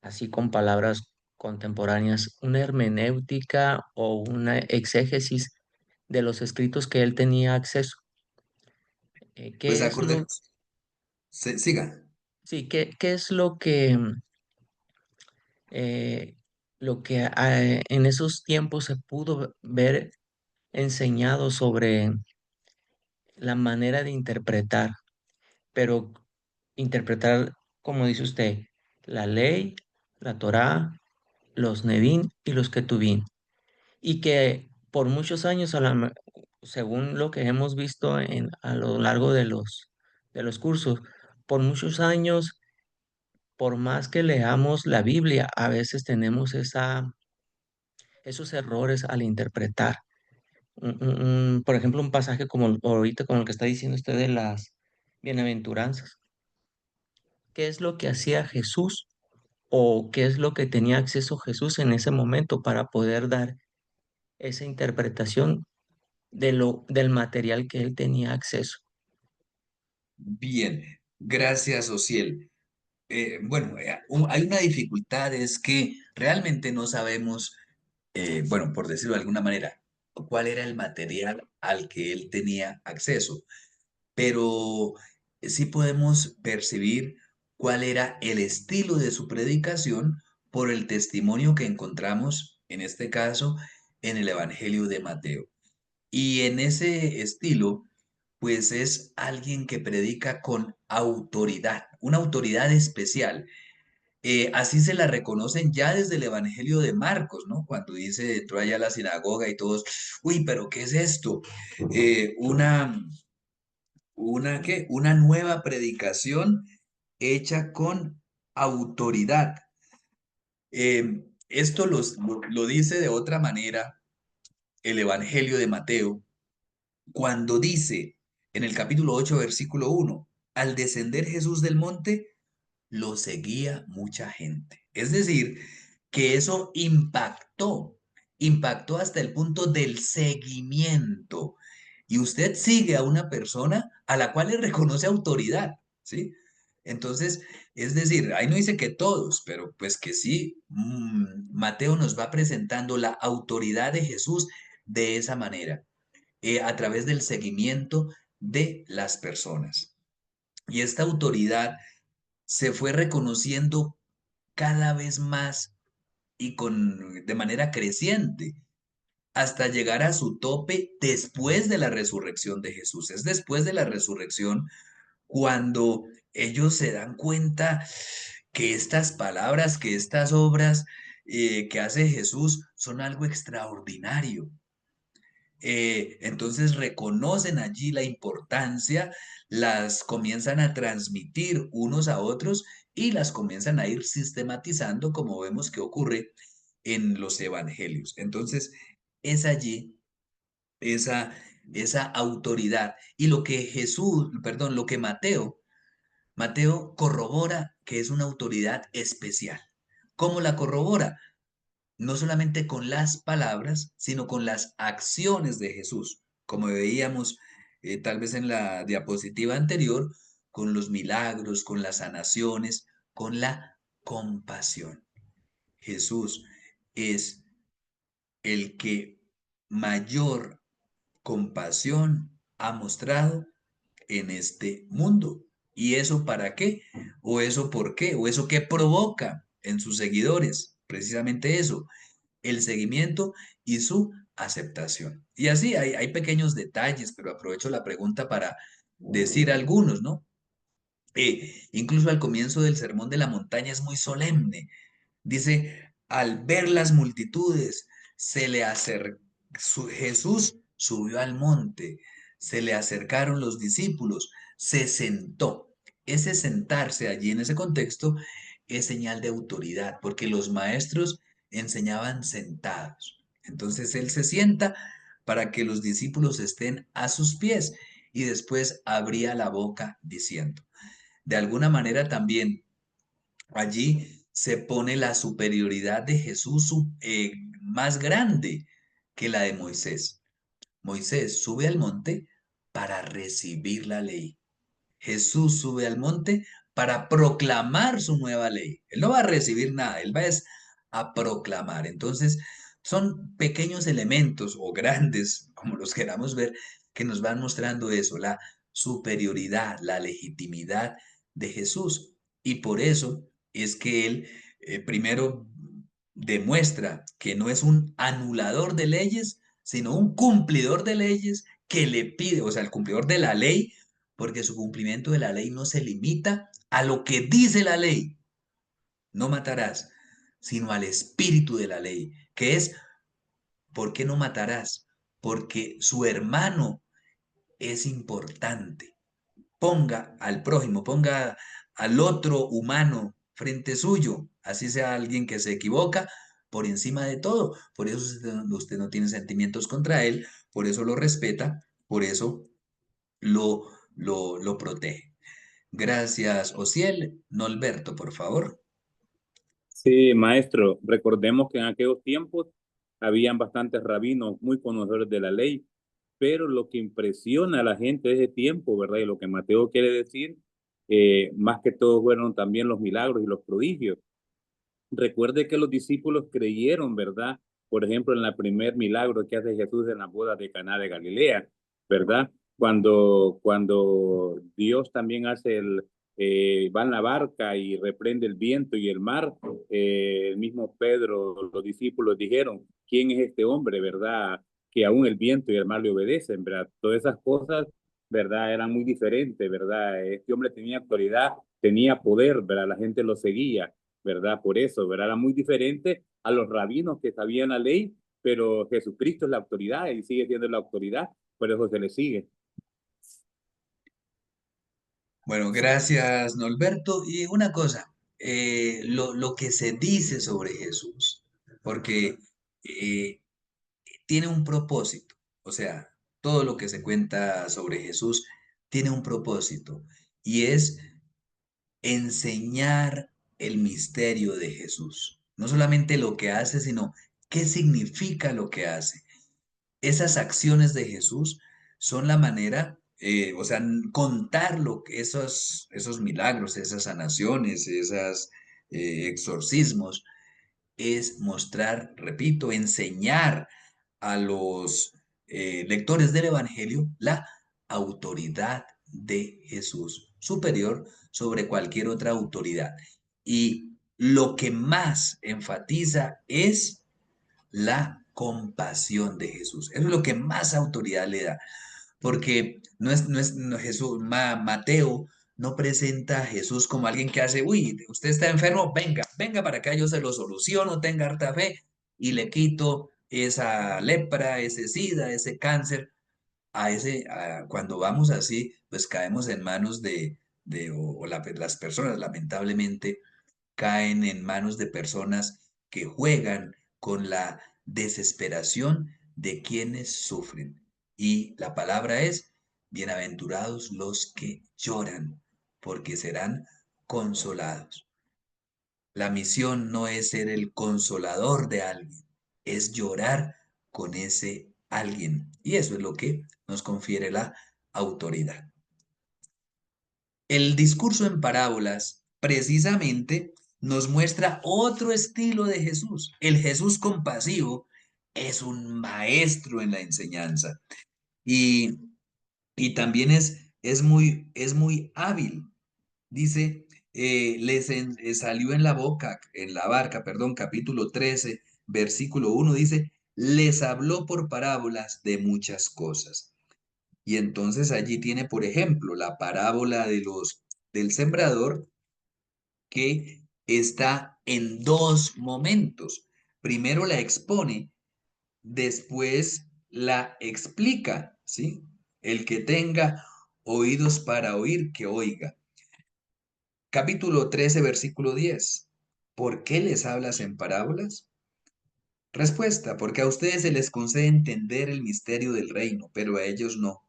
así con palabras contemporáneas, una hermenéutica o una exégesis de los escritos que él tenía acceso. Pues ¿Qué es lo, acordemos, siga. sí, qué es eh, lo que en esos tiempos se pudo ver enseñado sobre la manera de interpretar, pero interpretar, como dice usted, la ley, la Torá, los Nevín y los Ketubín, y que por muchos años, según lo que hemos visto a lo largo de los cursos, por muchos años, por más que leamos la Biblia, a veces tenemos esos errores al interpretar. Por ejemplo, un pasaje como ahorita, como el que está diciendo usted de las bienaventuranzas. ¿Qué es lo que hacía Jesús o qué es lo que tenía acceso Jesús en ese momento para poder dar esa interpretación del material que él tenía acceso? Bien, gracias, Ociel. Bueno, hay una dificultad, es que realmente no sabemos, bueno, por decirlo de alguna manera, cuál era el material al que él tenía acceso, pero sí podemos percibir cuál era el estilo de su predicación por el testimonio que encontramos, en este caso, en el Evangelio de Mateo. Y en ese estilo, pues es alguien que predica con autoridad, una autoridad especial. Así se la reconocen ya desde el Evangelio de Marcos, ¿no? Cuando dice, entró allá a la sinagoga y todos, uy, pero ¿qué es esto? ¿Qué? Una nueva predicación hecha con autoridad. Esto lo dice de otra manera el Evangelio de Mateo, cuando dice en el capítulo 8 versículo 1, al descender Jesús del monte, lo seguía mucha gente. Es decir, que eso impactó hasta el punto del seguimiento. Y usted sigue a una persona a la cual le reconoce autoridad, ¿sí? Entonces, es decir, ahí no dice que todos, pero pues que sí, Mateo nos va presentando la autoridad de Jesús de esa manera, a través del seguimiento de las personas. Y esta autoridad se fue reconociendo cada vez más y de manera creciente hasta llegar a su tope después de la resurrección de Jesús. Es después de la resurrección cuando ellos se dan cuenta que estas palabras, que estas obras que hace Jesús son algo extraordinario. Entonces reconocen allí la importancia, las comienzan a transmitir unos a otros y las comienzan a ir sistematizando, como vemos que ocurre en los evangelios. Entonces es allí esa, esa autoridad. Y lo que Jesús, perdón, lo que Mateo corrobora que es una autoridad especial. ¿Cómo la corrobora? No solamente con las palabras, sino con las acciones de Jesús, como veíamos tal vez en la diapositiva anterior, con los milagros, con las sanaciones, con la compasión. Jesús es el que mayor compasión ha mostrado en este mundo. ¿Y eso para qué? ¿O eso por qué? ¿O eso qué provoca en sus seguidores? Precisamente eso, el seguimiento y su aceptación. Y así hay pequeños detalles, pero aprovecho la pregunta para decir algunos, ¿no? Incluso al comienzo del Sermón de la Montaña es muy solemne. Dice, al ver las multitudes, se le acercó, Jesús subió al monte, se le acercaron los discípulos, se sentó. Ese sentarse allí en ese contexto es señal de autoridad, porque los maestros enseñaban sentados. Entonces él se sienta para que los discípulos estén a sus pies y después abría la boca diciendo. De alguna manera también allí se pone la superioridad de Jesús más grande que la de Moisés. Moisés sube al monte para recibir la ley. Jesús sube al monte para proclamar su nueva ley. Él no va a recibir nada, él a proclamar. Entonces, son pequeños elementos o grandes, como los queramos ver, que nos van mostrando eso, la superioridad, la legitimidad de Jesús. Y por eso es que él primero demuestra que no es un anulador de leyes, sino un cumplidor de leyes que le pide, o sea, el cumplidor de la ley, porque su cumplimiento de la ley no se limita a lo que dice la ley. No matarás, sino al espíritu de la ley, que es, ¿por qué no matarás? Porque su hermano es importante. Ponga al prójimo, ponga al otro humano frente suyo, así sea alguien que se equivoca, por encima de todo. Por eso usted no tiene sentimientos contra él, por eso lo respeta, por eso lo protege. Gracias, Ociel. Norberto, por favor. Sí, maestro, recordemos que en aquellos tiempos habían bastantes rabinos muy conocedores de la ley, pero lo que impresiona a la gente de ese tiempo, ¿verdad? Y lo que Mateo quiere decir, más que todo fueron también los milagros y los prodigios. Recuerde que los discípulos creyeron, ¿verdad? Por ejemplo, en el primer milagro que hace Jesús en la boda de Caná de Galilea, ¿verdad? Cuando Dios también hace va en la barca y reprende el viento y el mar, el mismo Pedro, los discípulos dijeron, ¿quién es este hombre, verdad? Que aún el viento y el mar le obedecen, ¿verdad? Todas esas cosas, ¿verdad? Eran muy diferentes, ¿verdad? Este hombre tenía autoridad, tenía poder, ¿verdad? La gente lo seguía, ¿verdad? Por eso, ¿verdad? Era muy diferente a los rabinos que sabían la ley, pero Jesucristo es la autoridad y sigue siendo la autoridad, por eso se le sigue. Bueno, gracias, Norberto. Y una cosa, lo que se dice sobre Jesús, porque eh, tiene un propósito, o sea, todo lo que se cuenta sobre Jesús tiene un propósito y es enseñar el misterio de Jesús. No solamente lo que hace, sino qué significa lo que hace. Esas acciones de Jesús son la manera, o sea, contar esos milagros, esas sanaciones, esos exorcismos, es mostrar, repito, enseñar a los lectores del Evangelio la autoridad de Jesús, superior sobre cualquier otra autoridad. Y lo que más enfatiza es la compasión de Jesús. Eso es lo que más autoridad le da, porque no Jesús, Mateo no presenta a Jesús como alguien que hace, uy, usted está enfermo, venga para acá, yo se lo soluciono, tenga harta fe y le quito esa lepra, ese sida, ese cáncer. Cuando vamos así, pues caemos en manos las personas lamentablemente caen en manos de personas que juegan con la desesperación de quienes sufren. Y la palabra es, bienaventurados los que lloran, porque serán consolados. La misión no es ser el consolador de alguien, es llorar con ese alguien. Y eso es lo que nos confiere la autoridad. El discurso en parábolas precisamente nos muestra otro estilo de Jesús. El Jesús compasivo es un maestro en la enseñanza y, y también es muy hábil. Dice, salió en la boca, en la barca, perdón, capítulo 13, versículo 1, dice, les habló por parábolas de muchas cosas. Y entonces allí tiene, por ejemplo, la parábola del sembrador que está en dos momentos. Primero la expone, después la explica, ¿sí? El que tenga oídos para oír, que oiga. Capítulo 13, versículo 10. ¿Por qué les hablas en parábolas? Respuesta, porque a ustedes se les concede entender el misterio del reino, pero a ellos no.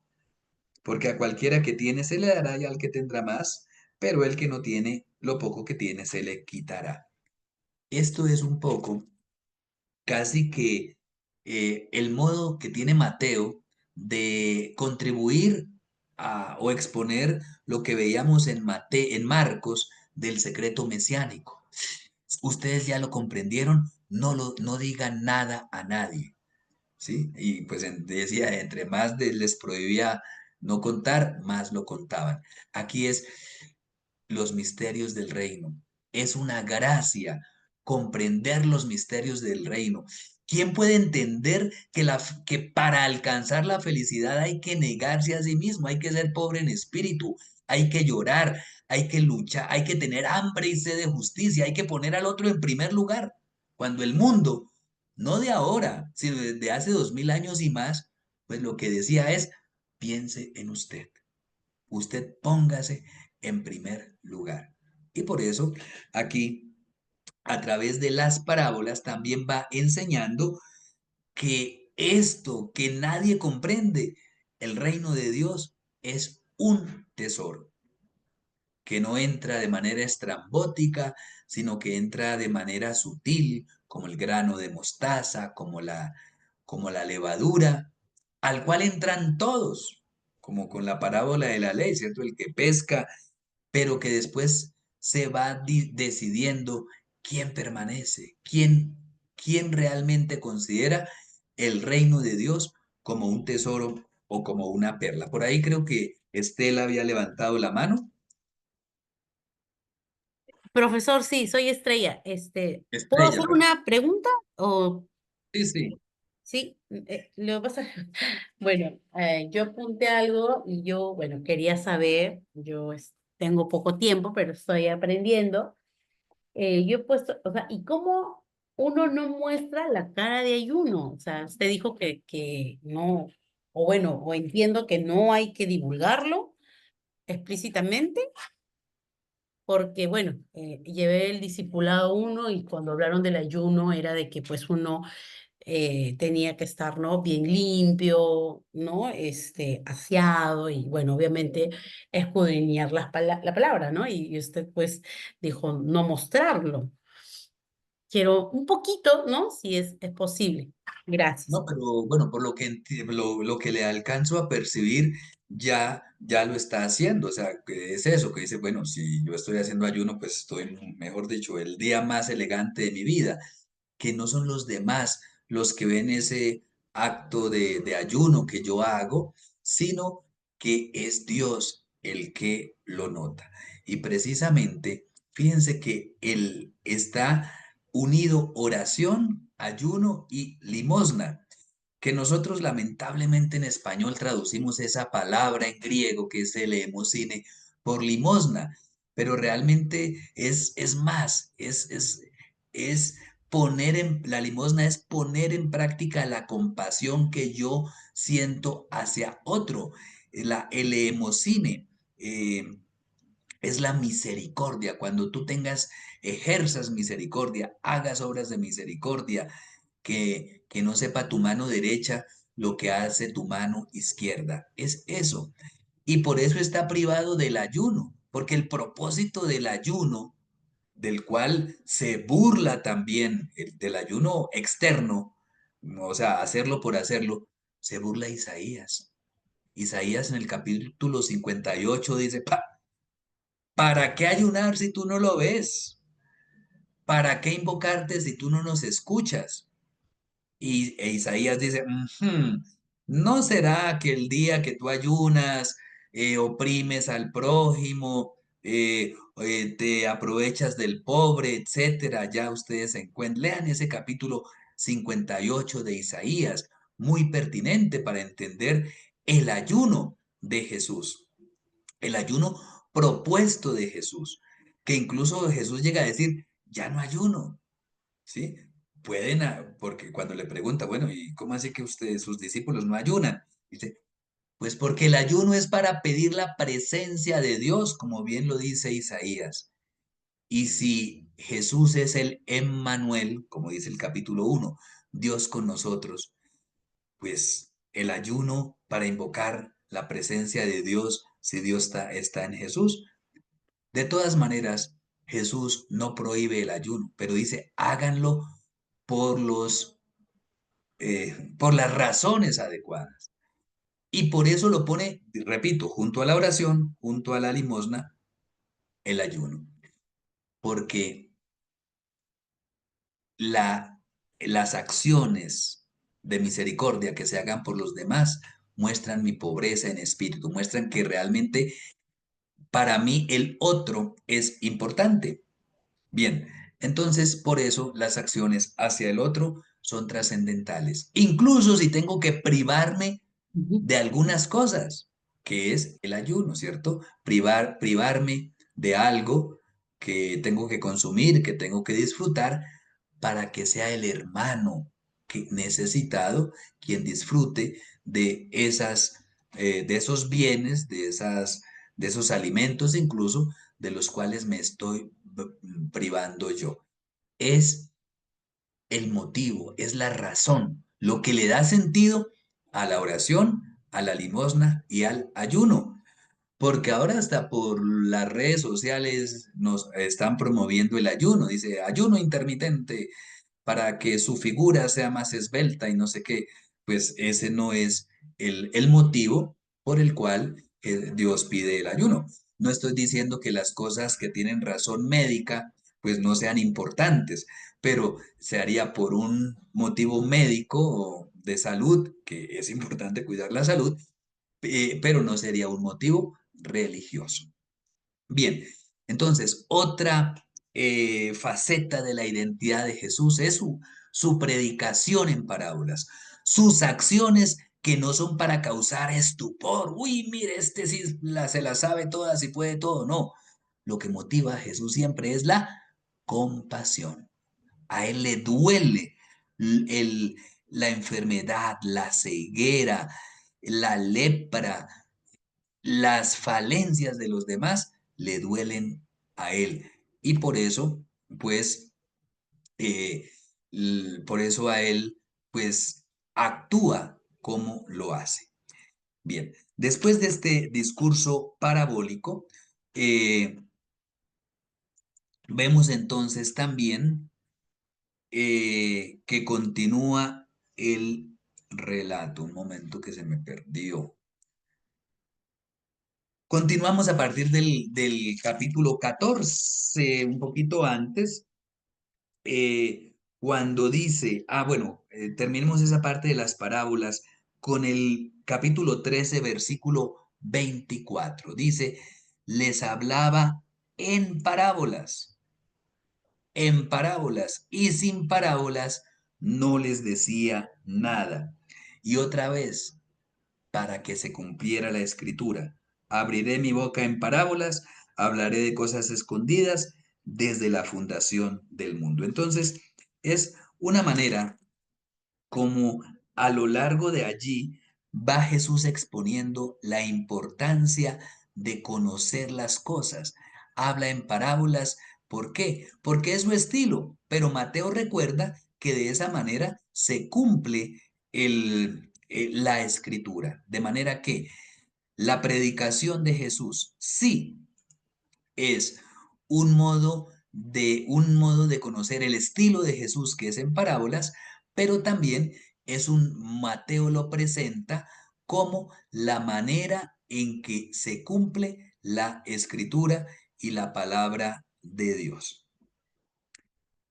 Porque a cualquiera que tiene se le dará y al que tendrá más, pero el que no tiene, lo poco que tiene se le quitará. Esto es un poco casi que el modo que tiene Mateo de contribuir o exponer lo que veíamos en Marcos del secreto mesiánico. Ustedes ya lo comprendieron, no digan nada a nadie. ¿Sí? Y pues decía, entre más les prohibía no contar, más lo contaban. Aquí es los misterios del reino. Es una gracia comprender los misterios del reino. ¿Quién puede entender que para alcanzar la felicidad hay que negarse a sí mismo, hay que ser pobre en espíritu, hay que llorar, hay que luchar, hay que tener hambre y sed de justicia, hay que poner al otro en primer lugar? Cuando el mundo, no de ahora, sino desde hace 2000 años y más, pues lo que decía es, piense en usted. Usted póngase en primer lugar. Y por eso aquí, a través de las parábolas, también va enseñando que esto que nadie comprende, el reino de Dios, es un tesoro que no entra de manera estrambótica, sino que entra de manera sutil, como el grano de mostaza, como la levadura, al cual entran todos, como con la parábola de la ley, ¿cierto? El que pesca, pero que después se va decidiendo quién permanece, quién realmente considera el reino de Dios como un tesoro o como una perla. Por ahí creo que Estela había levantado la mano. Profesor, sí, soy Estrella. ¿Puedo Estrella, hacer perdón. una pregunta? O Sí, sí. sí, lo que pasa, bueno, yo apunté algo y yo, bueno, quería saber, tengo poco tiempo, pero estoy aprendiendo. Yo he puesto, o sea, ¿y cómo uno no muestra la cara de ayuno? O sea, usted dijo que no, o bueno, o entiendo que no hay que divulgarlo explícitamente, porque bueno, llevé el discipulado uno y cuando hablaron del ayuno era de que pues uno tenía que estar, ¿no? Bien limpio, ¿no? Aseado y bueno, obviamente escudriñar la palabra, ¿no? Y usted pues dijo no mostrarlo. Quiero un poquito, ¿no? Si es posible. Gracias. No, pero bueno, por lo que, lo que le alcanzo a percibir, ya lo está haciendo. O sea, que es eso, que dice, bueno, si yo estoy haciendo ayuno, pues estoy, mejor dicho, el día más elegante de mi vida. Que no son los demás los que ven ese acto de ayuno que yo hago, sino que es Dios el que lo nota. Y precisamente, fíjense que Él está unido oración, ayuno y limosna, que nosotros lamentablemente en español traducimos esa palabra en griego que es elemosine por limosna, pero realmente es más, es poner en, la limosna es poner en práctica la compasión que yo siento hacia otro. La elemosine es la misericordia. Cuando tú ejerzas misericordia, hagas obras de misericordia, que no sepa tu mano derecha lo que hace tu mano izquierda. Es eso. Y por eso está privado del ayuno, porque el propósito del ayuno, del cual se burla también del ayuno externo, o sea, hacerlo por hacerlo, se burla Isaías. Isaías en el capítulo 58 dice, ¿para qué ayunar si tú no lo ves? ¿Para qué invocarte si tú no nos escuchas? E Isaías dice, "Ujú, ¿no será que el día que tú ayunas, oprimes al prójimo, te aprovechas del pobre, etcétera? Ya ustedes se encuentran. Lean ese capítulo 58 de Isaías, muy pertinente para entender el ayuno de Jesús, el ayuno propuesto de Jesús, que incluso Jesús llega a decir, ya no ayuno. ¿Sí? Pueden, porque cuando le pregunta, bueno, ¿y cómo así que ustedes, sus discípulos, no ayunan? Dice, pues porque el ayuno es para pedir la presencia de Dios, como bien lo dice Isaías. Y si Jesús es el Emmanuel, como dice el capítulo 1, Dios con nosotros, pues el ayuno para invocar la presencia de Dios, si Dios está en Jesús. De todas maneras, Jesús no prohíbe el ayuno, pero dice, háganlo por por las razones adecuadas. Y por eso lo pone, repito, junto a la oración, junto a la limosna, el ayuno. Porque las acciones de misericordia que se hagan por los demás muestran mi pobreza en espíritu, muestran que realmente para mí el otro es importante. Bien, entonces por eso las acciones hacia el otro son trascendentales. Incluso si tengo que privarme Ujú. de algunas cosas, que es el ayuno, ¿cierto? Privarme de algo que tengo que consumir, que tengo que disfrutar, para que sea el hermano necesitado quien disfrute de de esos bienes, de esos alimentos incluso, de los cuales me estoy privando yo. Es el motivo, es la razón, lo que le da sentido a la oración, a la limosna y al ayuno. Porque ahora hasta por las redes sociales nos están promoviendo el ayuno. Dice, ayuno intermitente para que su figura sea más esbelta y no sé qué. Pues ese no es el motivo por el cual Dios pide el ayuno. No estoy diciendo que las cosas que tienen razón médica pues no sean importantes, pero se haría por un motivo médico o de salud, que es importante cuidar la salud, pero no sería un motivo religioso. Bien, entonces otra faceta de la identidad de Jesús es su predicación en parábolas, sus acciones que no son para causar estupor. Uy, mire, este sí se la sabe todas y puede todo. No, lo que motiva a Jesús siempre es la compasión. A él le duele el, la enfermedad, la ceguera, la lepra, las falencias de los demás le duelen a él. Y por eso, pues, eh, por eso a él, pues, actúa como lo hace. Bien, después de este discurso parabólico, eh, vemos entonces también que continúa el relato. Un momento que se me perdió. Continuamos a partir del capítulo 14, un poquito antes, cuando dice, bueno, terminemos esa parte de las parábolas con el capítulo 13, versículo 24. Dice, les hablaba en parábolas, y sin parábolas no les decía nada. Y otra vez, para que se cumpliera la escritura. Abriré mi boca en parábolas, hablaré de cosas escondidas desde la fundación del mundo. Entonces, es una manera como a lo largo de allí va Jesús exponiendo la importancia de conocer las cosas. Habla en parábolas. ¿Por qué? Porque es su estilo. Pero Mateo recuerda que de esa manera se cumple la escritura. De manera que la predicación de Jesús sí es un modo de conocer el estilo de Jesús que es en parábolas, pero también Mateo lo presenta como la manera en que se cumple la escritura y la palabra de Dios.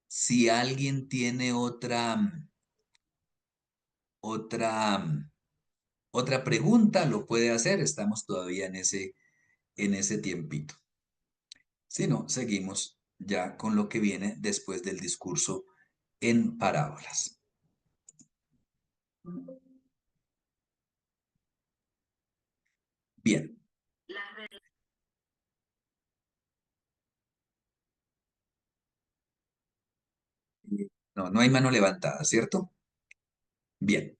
Si alguien tiene otra, otra pregunta, lo puede hacer. Estamos todavía en ese tiempito. Si no, seguimos ya con lo que viene después del discurso en parábolas. Bien. No, no hay mano levantada, ¿cierto? Bien.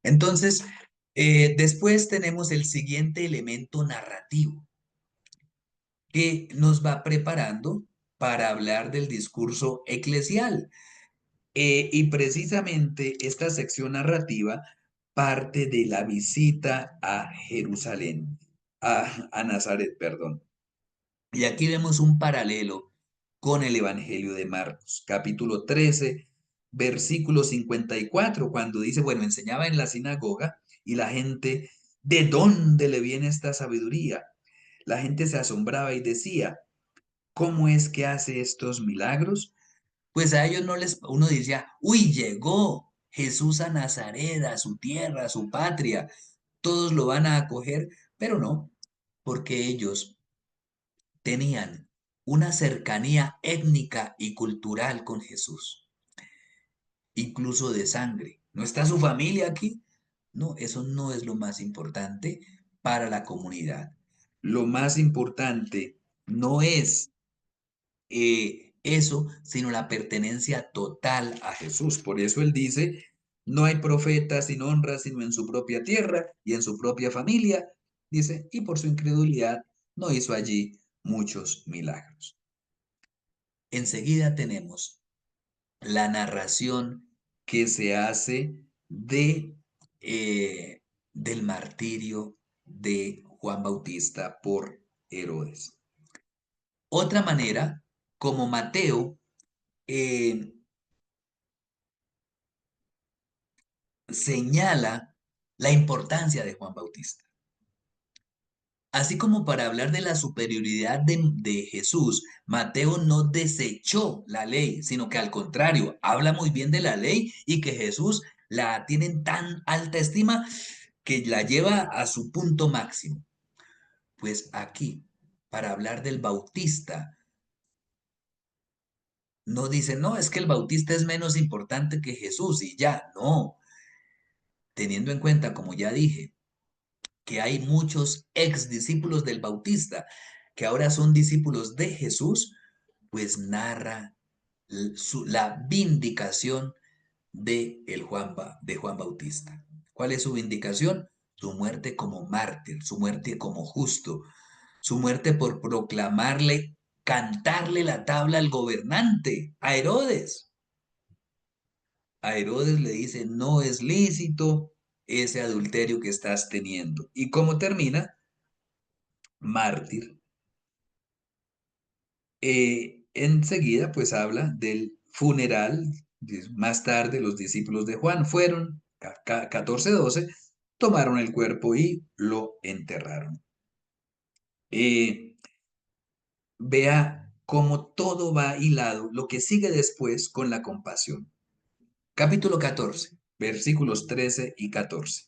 Entonces, después tenemos el siguiente elemento narrativo que nos va preparando para hablar del discurso eclesial. Y precisamente esta sección narrativa parte de la visita a Jerusalén, a Nazaret, perdón. Y aquí vemos un paralelo con el Evangelio de Marcos, capítulo 13, versículo 54, cuando dice, bueno, enseñaba en la sinagoga y la gente, ¿de dónde le viene esta sabiduría? La gente se asombraba y decía, ¿cómo es que hace estos milagros? Pues a ellos no uno decía, uy, llegó Jesús a Nazaret, a su tierra, a su patria, todos lo van a acoger, pero no, porque ellos tenían una cercanía étnica y cultural con Jesús, incluso de sangre. ¿No está su familia aquí? No, eso no es lo más importante para la comunidad. Lo más importante no es eso, sino la pertenencia total a Jesús. Por eso él dice, no hay profeta sin honra, sino en su propia tierra y en su propia familia. Dice, y por su incredulidad no hizo allí muchos milagros. Enseguida tenemos la narración que se hace del martirio de Juan Bautista por Herodes. Otra manera, como Mateo eh, señala la importancia de Juan Bautista. Así como para hablar de la superioridad de Jesús, Mateo no desechó la ley, sino que al contrario, habla muy bien de la ley y que Jesús la tiene en tan alta estima que la lleva a su punto máximo. Pues aquí, para hablar del Bautista, no dice, no, es que el Bautista es menos importante que Jesús y ya, no. Teniendo en cuenta, como ya dije, que hay muchos ex discípulos del Bautista que ahora son discípulos de Jesús, pues narra la vindicación de Juan Bautista. ¿Cuál es su vindicación? Su muerte como mártir, su muerte como justo, su muerte por proclamarle, cantarle la tabla al gobernante, a Herodes. A Herodes le dice, no es lícito ese adulterio que estás teniendo. ¿Y cómo termina? Mártir. Enseguida, pues habla del funeral. Más tarde, los discípulos de Juan fueron, 14:12, tomaron el cuerpo y lo enterraron. Vea cómo todo va hilado, lo que sigue después con la compasión. Capítulo 14, versículos 13 y 14.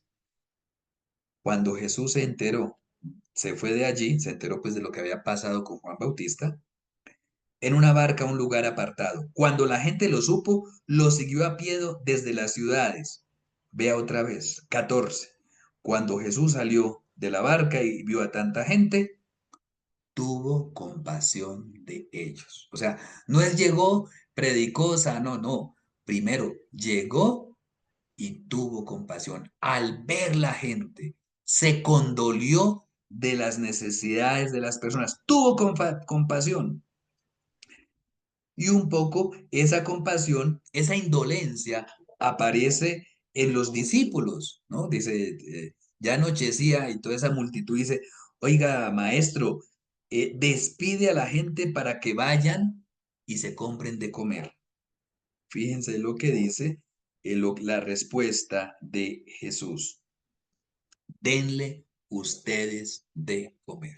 Cuando Jesús se enteró, se fue de allí, se enteró pues de lo que había pasado con Juan Bautista, en una barca a un lugar apartado. Cuando la gente lo supo, lo siguió a pie desde las ciudades. Vea otra vez, 14. Cuando Jesús salió de la barca y vio a tanta gente, tuvo compasión de ellos. O sea, no es llegó, predicó, sanó, no. Primero llegó y tuvo compasión. Al ver la gente, se condolió de las necesidades de las personas. Tuvo compasión. Y un poco esa compasión, esa indolencia aparece en los discípulos, ¿no? Dice, ya anochecía y toda esa multitud dice, oiga, maestro, despide a la gente para que vayan y se compren de comer. Fíjense lo que dice la respuesta de Jesús. Denle ustedes de comer.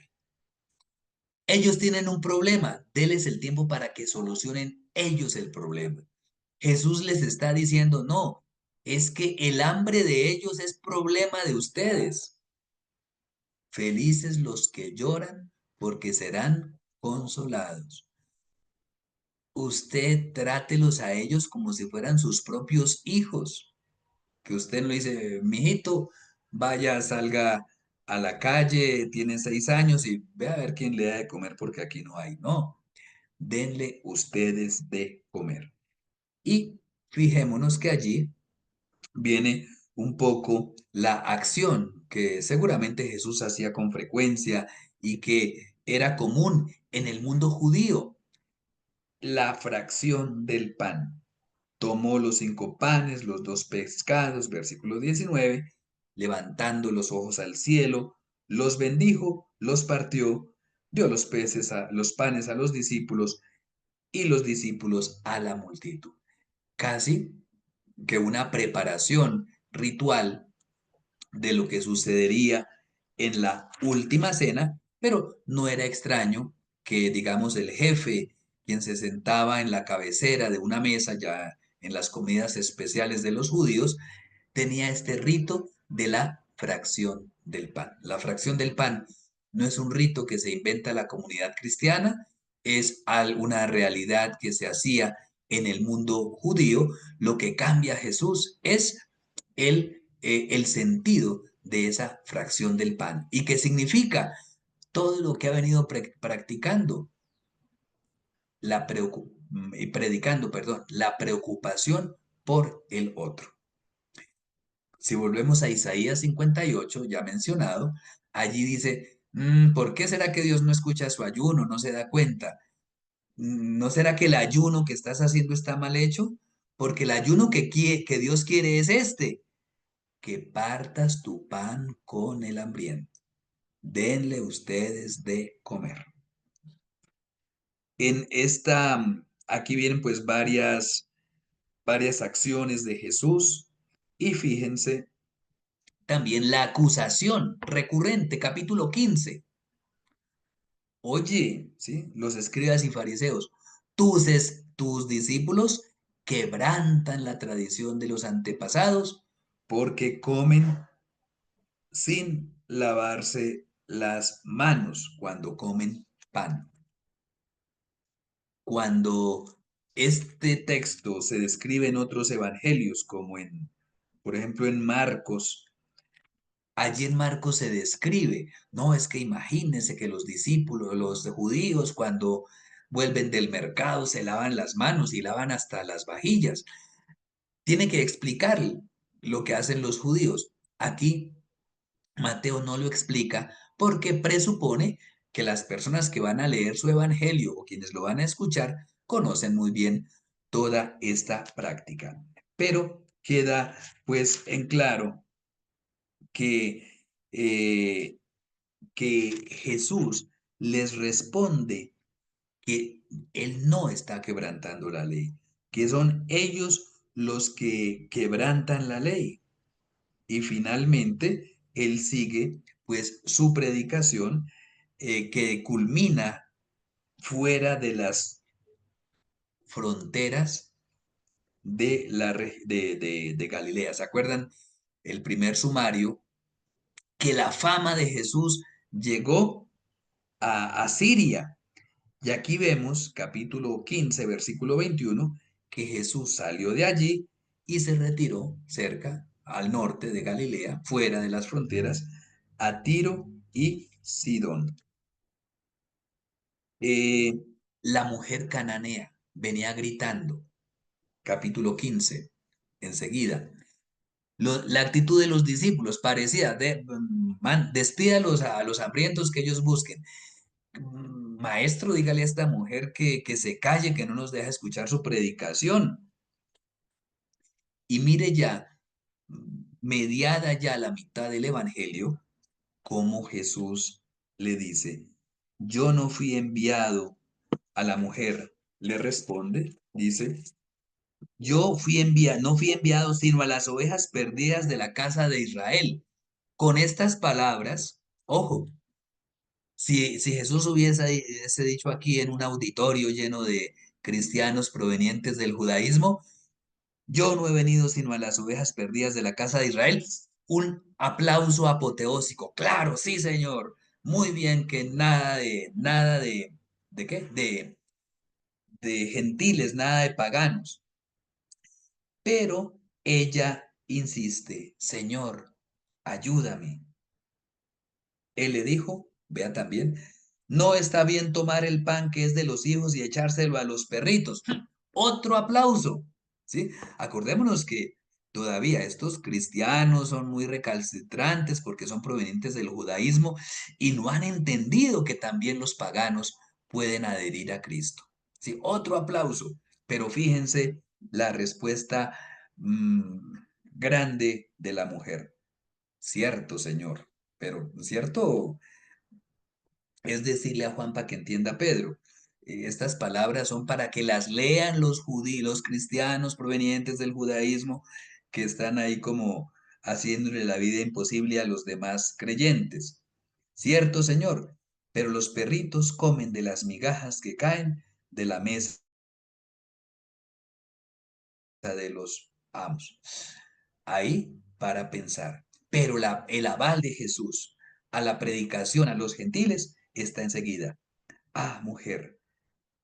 Ellos tienen un problema, denles el tiempo para que solucionen ellos el problema. Jesús les está diciendo, no, es que el hambre de ellos es problema de ustedes. Felices los que lloran, porque serán consolados. Usted trátelos a ellos como si fueran sus propios hijos. Que usted no le dice, mijito, vaya, salga a la calle, tiene 6 años y ve a ver quién le da de comer porque aquí no hay. No, denle ustedes de comer. Y fijémonos que allí viene un poco la acción que seguramente Jesús hacía con frecuencia y que era común en el mundo judío, la fracción del pan. Tomó los 5 panes, los 2 pescados, versículo 19, levantando los ojos al cielo, los bendijo, los partió, dio los panes a los discípulos y los discípulos a la multitud. Casi que una preparación ritual de lo que sucedería en la última cena, pero no era extraño que, digamos, el jefe, quien se sentaba en la cabecera de una mesa ya en las comidas especiales de los judíos, tenía este rito de la fracción del pan. La fracción del pan no es un rito que se inventa la comunidad cristiana, es una realidad que se hacía en el mundo judío. Lo que cambia a Jesús es el sentido de esa fracción del pan. ¿Y qué significa? Todo lo que ha venido practicando. y predicando, perdón, la preocupación por el otro. Si volvemos a Isaías 58, ya mencionado, allí dice, ¿por qué será que Dios no escucha su ayuno, no se da cuenta? ¿No será que el ayuno que estás haciendo está mal hecho? Porque el ayuno que Dios quiere es este, que partas tu pan con el hambriento. Denle ustedes de comer. Aquí vienen pues varias acciones de Jesús y fíjense también la acusación recurrente, capítulo 15. Oye, ¿sí? Los escribas y fariseos, tus discípulos quebrantan la tradición de los antepasados porque comen sin lavarse las manos cuando comen pan. Cuando este texto se describe en otros evangelios, como por ejemplo, en Marcos, allí en Marcos se describe, no es que imagínense que los discípulos, los judíos, cuando vuelven del mercado se lavan las manos y lavan hasta las vajillas. Tiene que explicar lo que hacen los judíos. Aquí Mateo no lo explica porque presupone que las personas que van a leer su evangelio o quienes lo van a escuchar conocen muy bien toda esta práctica. Pero queda pues en claro que, eh, que Jesús les responde que Él no está quebrantando la ley, que son ellos los que quebrantan la ley. Y finalmente, Él sigue pues su predicación que culmina fuera de las fronteras de Galilea. ¿Se acuerdan? El primer sumario, que la fama de Jesús llegó a Siria. Y aquí vemos, capítulo 15, versículo 21, que Jesús salió de allí y se retiró cerca, al norte de Galilea, fuera de las fronteras, a Tiro y Sidón. La mujer cananea venía gritando, capítulo 15, enseguida. La actitud de los discípulos parecía despídalos a los hambrientos que ellos busquen. Maestro, dígale a esta mujer que se calle, que no nos deja escuchar su predicación. Y mire ya, mediada ya la mitad del Evangelio, cómo Jesús le dice, yo no fui enviado a la mujer. Le responde, dice, no fui enviado sino a las ovejas perdidas de la casa de Israel. Con estas palabras, ojo, si Jesús hubiese dicho aquí en un auditorio lleno de cristianos provenientes del judaísmo, yo no he venido sino a las ovejas perdidas de la casa de Israel, un aplauso apoteósico. Claro, sí, Señor. Muy bien, que ¿de qué? De gentiles, nada de paganos. Pero ella insiste, Señor, ayúdame. Él le dijo, vea también, no está bien tomar el pan que es de los hijos y echárselo a los perritos. Otro aplauso, ¿sí? Acordémonos que todavía estos cristianos son muy recalcitrantes porque son provenientes del judaísmo y no han entendido que también los paganos pueden adherir a Cristo. ¿Sí? Otro aplauso, pero fíjense la respuesta grande de la mujer. Cierto, Señor, pero cierto es decirle a Juan para que entienda Pedro. Estas palabras son para que las lean los judíos, los cristianos provenientes del judaísmo que están ahí como haciéndole la vida imposible a los demás creyentes. Cierto, Señor, pero los perritos comen de las migajas que caen de la mesa de los amos. Ahí para pensar. Pero el aval de Jesús a la predicación a los gentiles está enseguida. Ah, mujer,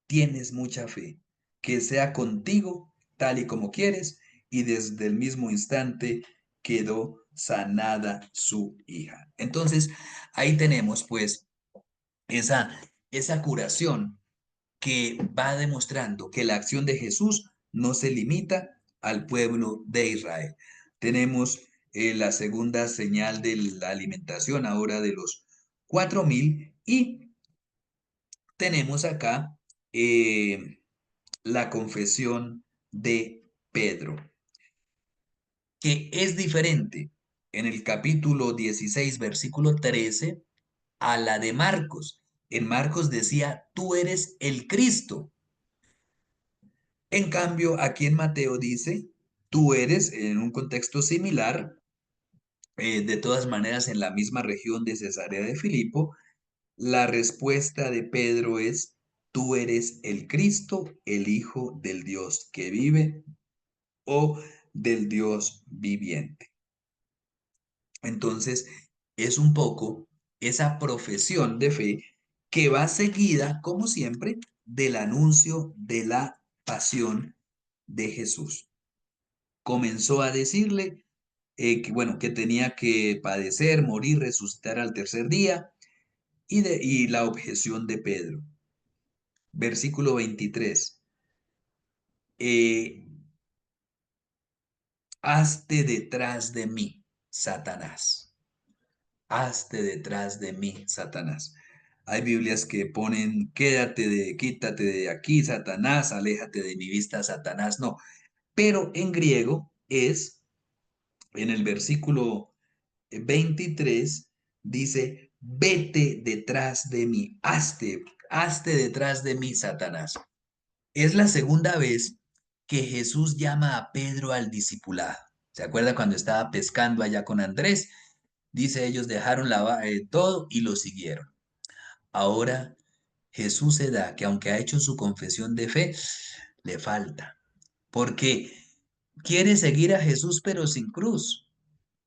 tienes mucha fe, que sea contigo tal y como quieres, y desde el mismo instante quedó sanada su hija. Entonces, ahí tenemos pues esa curación que va demostrando que la acción de Jesús no se limita al pueblo de Israel. Tenemos la segunda señal de la alimentación ahora de los 4.000 y tenemos acá la confesión de Pedro, que es diferente en el capítulo 16, versículo 13, a la de Marcos. En Marcos decía, tú eres el Cristo. En cambio, aquí en Mateo dice, tú eres, en un contexto similar, de todas maneras en la misma región de Cesarea de Filipo, la respuesta de Pedro es, tú eres el Cristo, el Hijo del Dios que vive o del Dios viviente. Entonces, es un poco esa profesión de fe que va seguida, como siempre, del anuncio de la pasión de Jesús. Comenzó a decirle bueno, que tenía que padecer, morir, resucitar al tercer día, y la objeción de Pedro. Versículo 23. Hazte detrás de mí, Satanás. Hazte detrás de mí, Satanás. Hay Biblias que ponen, quítate de aquí, Satanás, aléjate de mi vista, Satanás. No, pero en griego es, en el versículo 23, dice, vete detrás de mí, hazte detrás de mí, Satanás. Es la segunda vez que Jesús llama a Pedro al discipulado. ¿Se acuerda cuando estaba pescando allá con Andrés? Dice, ellos dejaron todo y lo siguieron. Ahora Jesús se da que aunque ha hecho su confesión de fe, le falta, porque quiere seguir a Jesús pero sin cruz.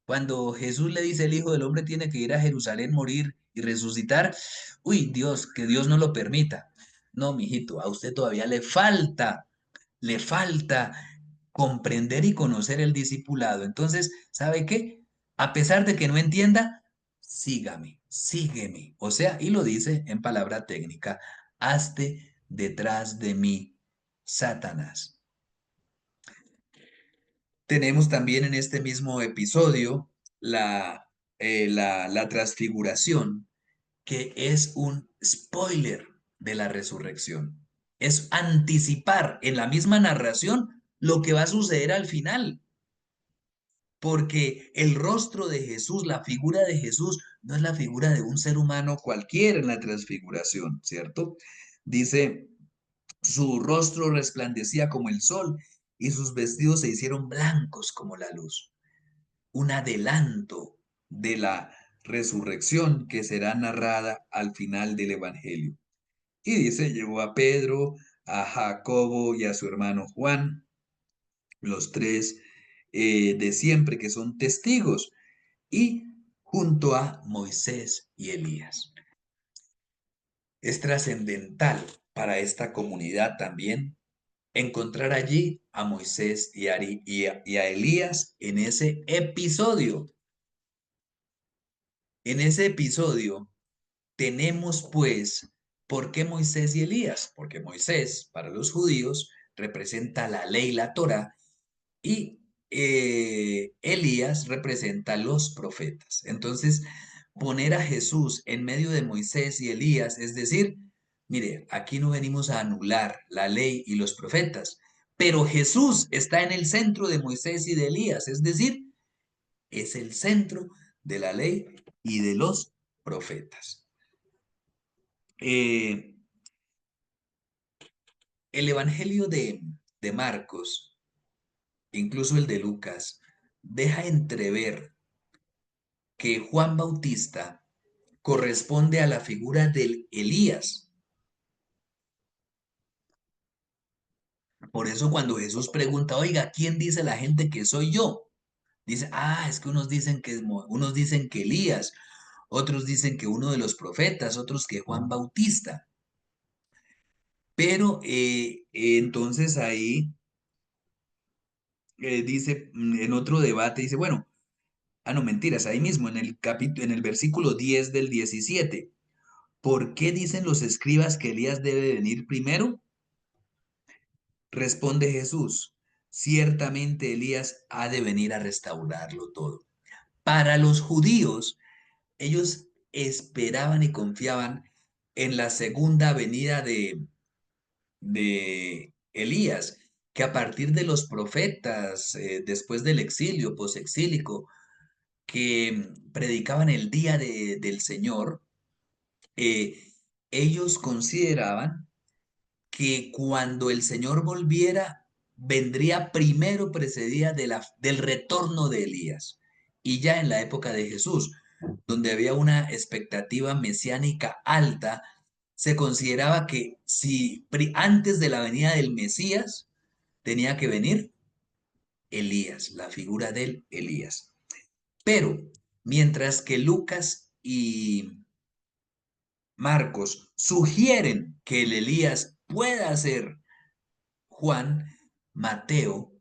Cuando Jesús le dice el Hijo del Hombre tiene que ir a Jerusalén, morir y resucitar, uy, Dios, que Dios no lo permita. No, mijito, a usted todavía le falta comprender y conocer el discipulado. Entonces, ¿sabe qué? A pesar de que no entienda, sígame, sígueme. O sea, y lo dice en palabra técnica, hazte detrás de mí, Satanás. Tenemos también en este mismo episodio la transfiguración, que es un spoiler de la resurrección. Es anticipar en la misma narración lo que va a suceder al final. Porque el rostro de Jesús, la figura de Jesús, no es la figura de un ser humano cualquiera en la transfiguración, ¿cierto? Dice, su rostro resplandecía como el sol y sus vestidos se hicieron blancos como la luz. Un adelanto de la resurrección que será narrada al final del Evangelio. Y dice, llevó a Pedro, a Jacobo y a su hermano Juan, los tres de siempre que son testigos, y junto a Moisés y Elías. Es trascendental para esta comunidad también encontrar allí a Moisés y a Elías en ese episodio. En ese episodio tenemos pues, ¿por qué Moisés y Elías? Porque Moisés para los judíos representa la ley, la Torá, y Elías representa los profetas. Entonces, poner a Jesús en medio de Moisés y Elías, es decir, mire, aquí no venimos a anular la ley y los profetas, pero Jesús está en el centro de Moisés y de Elías, es decir, es el centro de la ley y de los profetas. El Evangelio de Marcos, incluso el de Lucas, deja entrever que Juan Bautista corresponde a la figura del Elías. Por eso cuando Jesús pregunta, oiga, ¿quién dice la gente que soy yo? Dice, es que unos dicen que Elías, otros dicen que uno de los profetas, otros que Juan Bautista. Pero entonces ahí dice, en otro debate, dice, bueno, no mentiras, ahí mismo en el versículo 10 del 17, ¿por qué dicen los escribas que Elías debe venir primero? Responde Jesús, ciertamente Elías ha de venir a restaurarlo todo. Para los judíos, ellos esperaban y confiaban en la segunda venida de Elías, que a partir de los profetas, después del exilio, posexílico, que predicaban el día del Señor, eh, ellos consideraban que cuando el Señor volviera, vendría primero precedida del retorno de Elías. Y ya en la época de Jesús, donde había una expectativa mesiánica alta, se consideraba que si antes de la venida del Mesías tenía que venir Elías, la figura del Elías. Pero mientras que Lucas y Marcos sugieren que el Elías pueda ser Juan, Mateo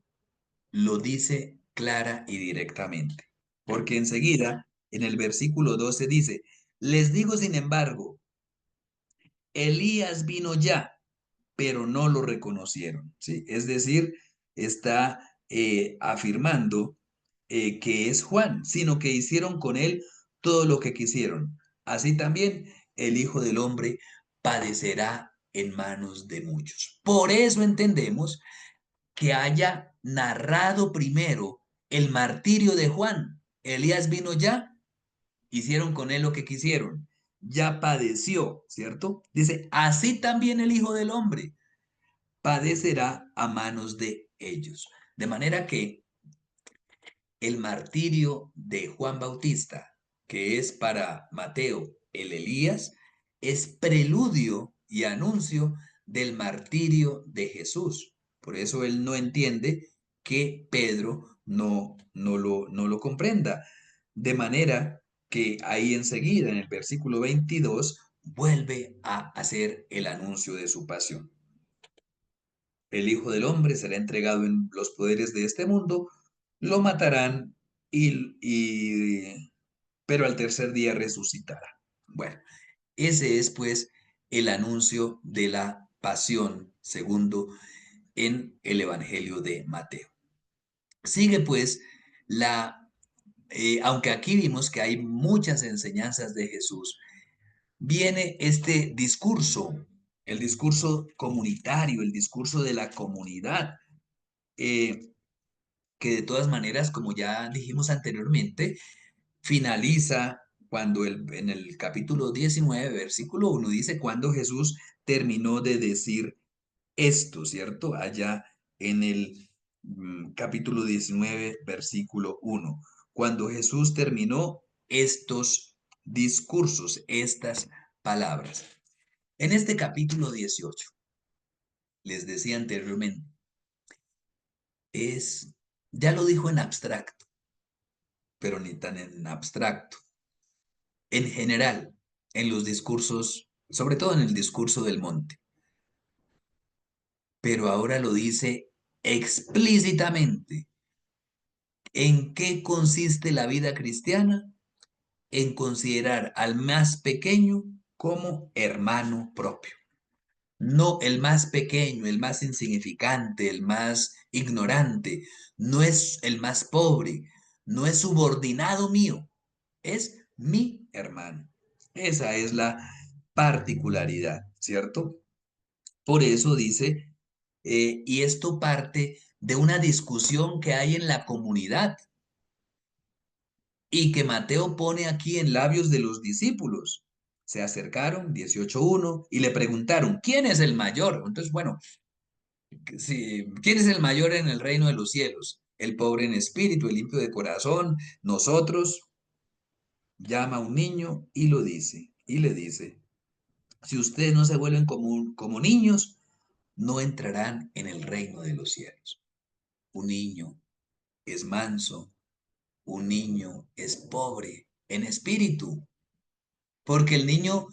lo dice clara y directamente, porque enseguida en el versículo 12 dice, les digo sin embargo, Elías vino ya, pero no lo reconocieron, ¿sí? Es decir, está afirmando que es Juan, sino que hicieron con él todo lo que quisieron. Así también el Hijo del Hombre padecerá en manos de muchos. Por eso entendemos que haya narrado primero el martirio de Juan. Elías vino ya, hicieron con él lo que quisieron, ya padeció, ¿cierto? Dice, así también el Hijo del Hombre padecerá a manos de ellos. De manera que el martirio de Juan Bautista, que es para Mateo el Elías, es preludio y anuncio del martirio de Jesús. Por eso él no entiende que Pedro no lo comprenda. De manera que ahí enseguida, en el versículo 22, vuelve a hacer el anuncio de su pasión. El Hijo del Hombre será entregado en los poderes de este mundo, lo matarán, pero al tercer día resucitará. Bueno, ese es pues el anuncio de la pasión segundo en el Evangelio de Mateo. Sigue pues aunque aquí vimos que hay muchas enseñanzas de Jesús, viene este discurso, el discurso comunitario, el discurso de la comunidad, que de todas maneras, como ya dijimos anteriormente, finaliza cuando en el capítulo 19, versículo 1, dice, cuando Jesús terminó de decir esto, ¿cierto? Allá en el capítulo 19, versículo 1, cuando Jesús terminó estos discursos, estas palabras. En este capítulo 18, les decía anteriormente, ya lo dijo en abstracto, pero ni tan en abstracto. En general, en los discursos, sobre todo en el discurso del monte. Pero ahora lo dice explícitamente. ¿En qué consiste la vida cristiana? En considerar al más pequeño como hermano propio. No el más pequeño, el más insignificante, el más ignorante, no es el más pobre, no es subordinado mío, es mi hermano. Esa es la particularidad, ¿cierto? Por eso dice, y esto parte de una discusión que hay en la comunidad y que Mateo pone aquí en labios de los discípulos. Se acercaron, 18:1, y le preguntaron, ¿quién es el mayor? Entonces, bueno, ¿quién es el mayor en el reino de los cielos? El pobre en espíritu, el limpio de corazón, nosotros. Llama a un niño y lo dice, y le dice, si ustedes no se vuelven como niños, no entrarán en el reino de los cielos. Un niño es manso, un niño es pobre en espíritu, porque el niño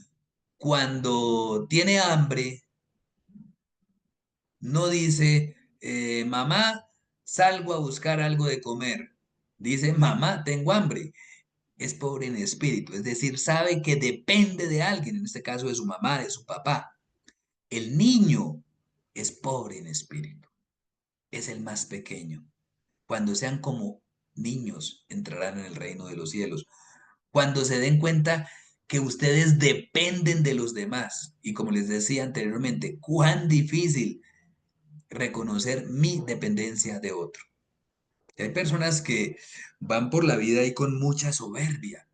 cuando tiene hambre no dice, mamá, salgo a buscar algo de comer. Dice, mamá, tengo hambre. es pobre en espíritu, es decir, sabe que depende de alguien, en este caso de su mamá, de su papá. El niño es pobre en espíritu, es el más pequeño. Cuando sean como niños, entrarán en el reino de los cielos. Cuando se den cuenta que ustedes dependen de los demás. Y como les decía anteriormente, cuán difícil reconocer mi dependencia de otro. Hay personas que van por la vida ahí con mucha soberbia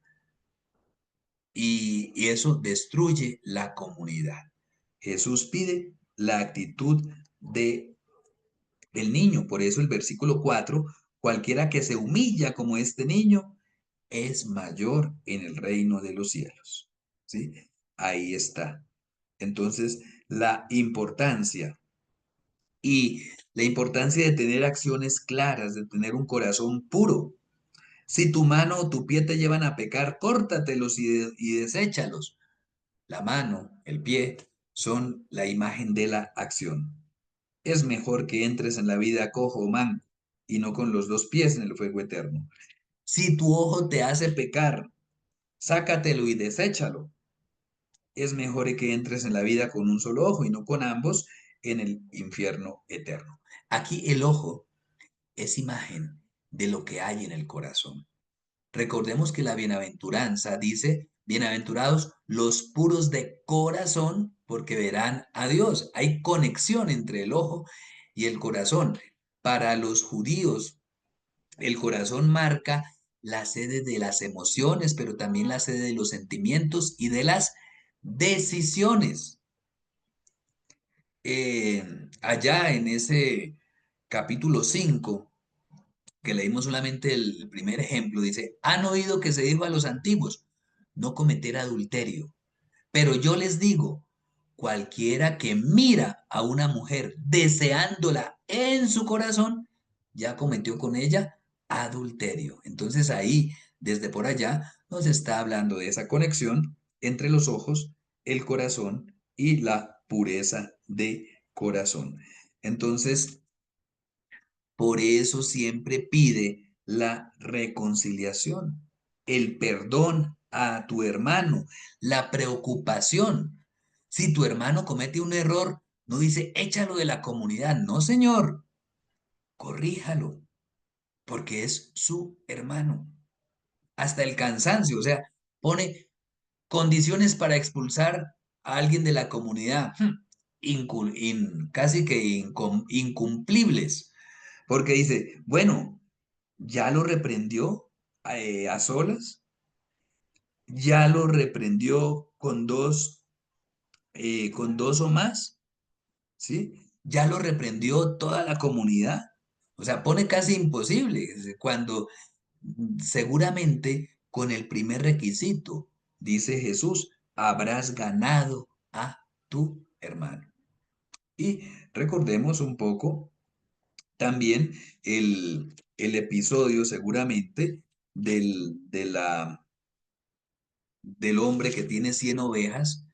y eso destruye la comunidad. Jesús pide la actitud de el niño. Por eso el versículo 4, cualquiera que se humilla como este niño es mayor en el reino de los cielos. ¿Sí? Ahí está. Entonces, la importancia y la importancia de tener acciones claras, de tener un corazón puro. Si tu mano o tu pie te llevan a pecar, córtatelos y deséchalos. La mano, el pie, son la imagen de la acción. Es mejor que entres en la vida cojo o manco y no con los dos pies en el fuego eterno. Si tu ojo te hace pecar, sácatelo y deséchalo. Es mejor que entres en la vida con un solo ojo y no con ambos en el infierno eterno. Aquí el ojo es imagen de lo que hay en el corazón. Recordemos que la bienaventuranza dice, bienaventurados los puros de corazón, porque verán a Dios. Hay conexión entre el ojo y el corazón. Para los judíos, el corazón marca la sede de las emociones, pero también la sede de los sentimientos y de las decisiones. Allá en ese capítulo 5 que leímos solamente el primer ejemplo, dice, han oído que se dijo a los antiguos, no cometer adulterio. Pero yo les digo, cualquiera que mira a una mujer deseándola en su corazón, ya cometió con ella adulterio. Entonces ahí, desde por allá, nos está hablando de esa conexión entre los ojos, el corazón y la pureza de corazón. Entonces, por eso siempre pide la reconciliación, el perdón a tu hermano, la preocupación. Si tu hermano comete un error, no dice échalo de la comunidad, no, señor, corríjalo, porque es su hermano. Hasta el cansancio, o sea, pone condiciones para expulsar a alguien de la comunidad, casi que incumplibles, porque dice, bueno, ya lo reprendió a solas, ya lo reprendió con dos o más, ¿sí? Ya lo reprendió toda la comunidad. O sea, pone casi imposible cuando seguramente con el primer requisito, dice Jesús, habrás ganado a tu hermano. Y recordemos un poco también el episodio seguramente del hombre que tiene 100 ovejas,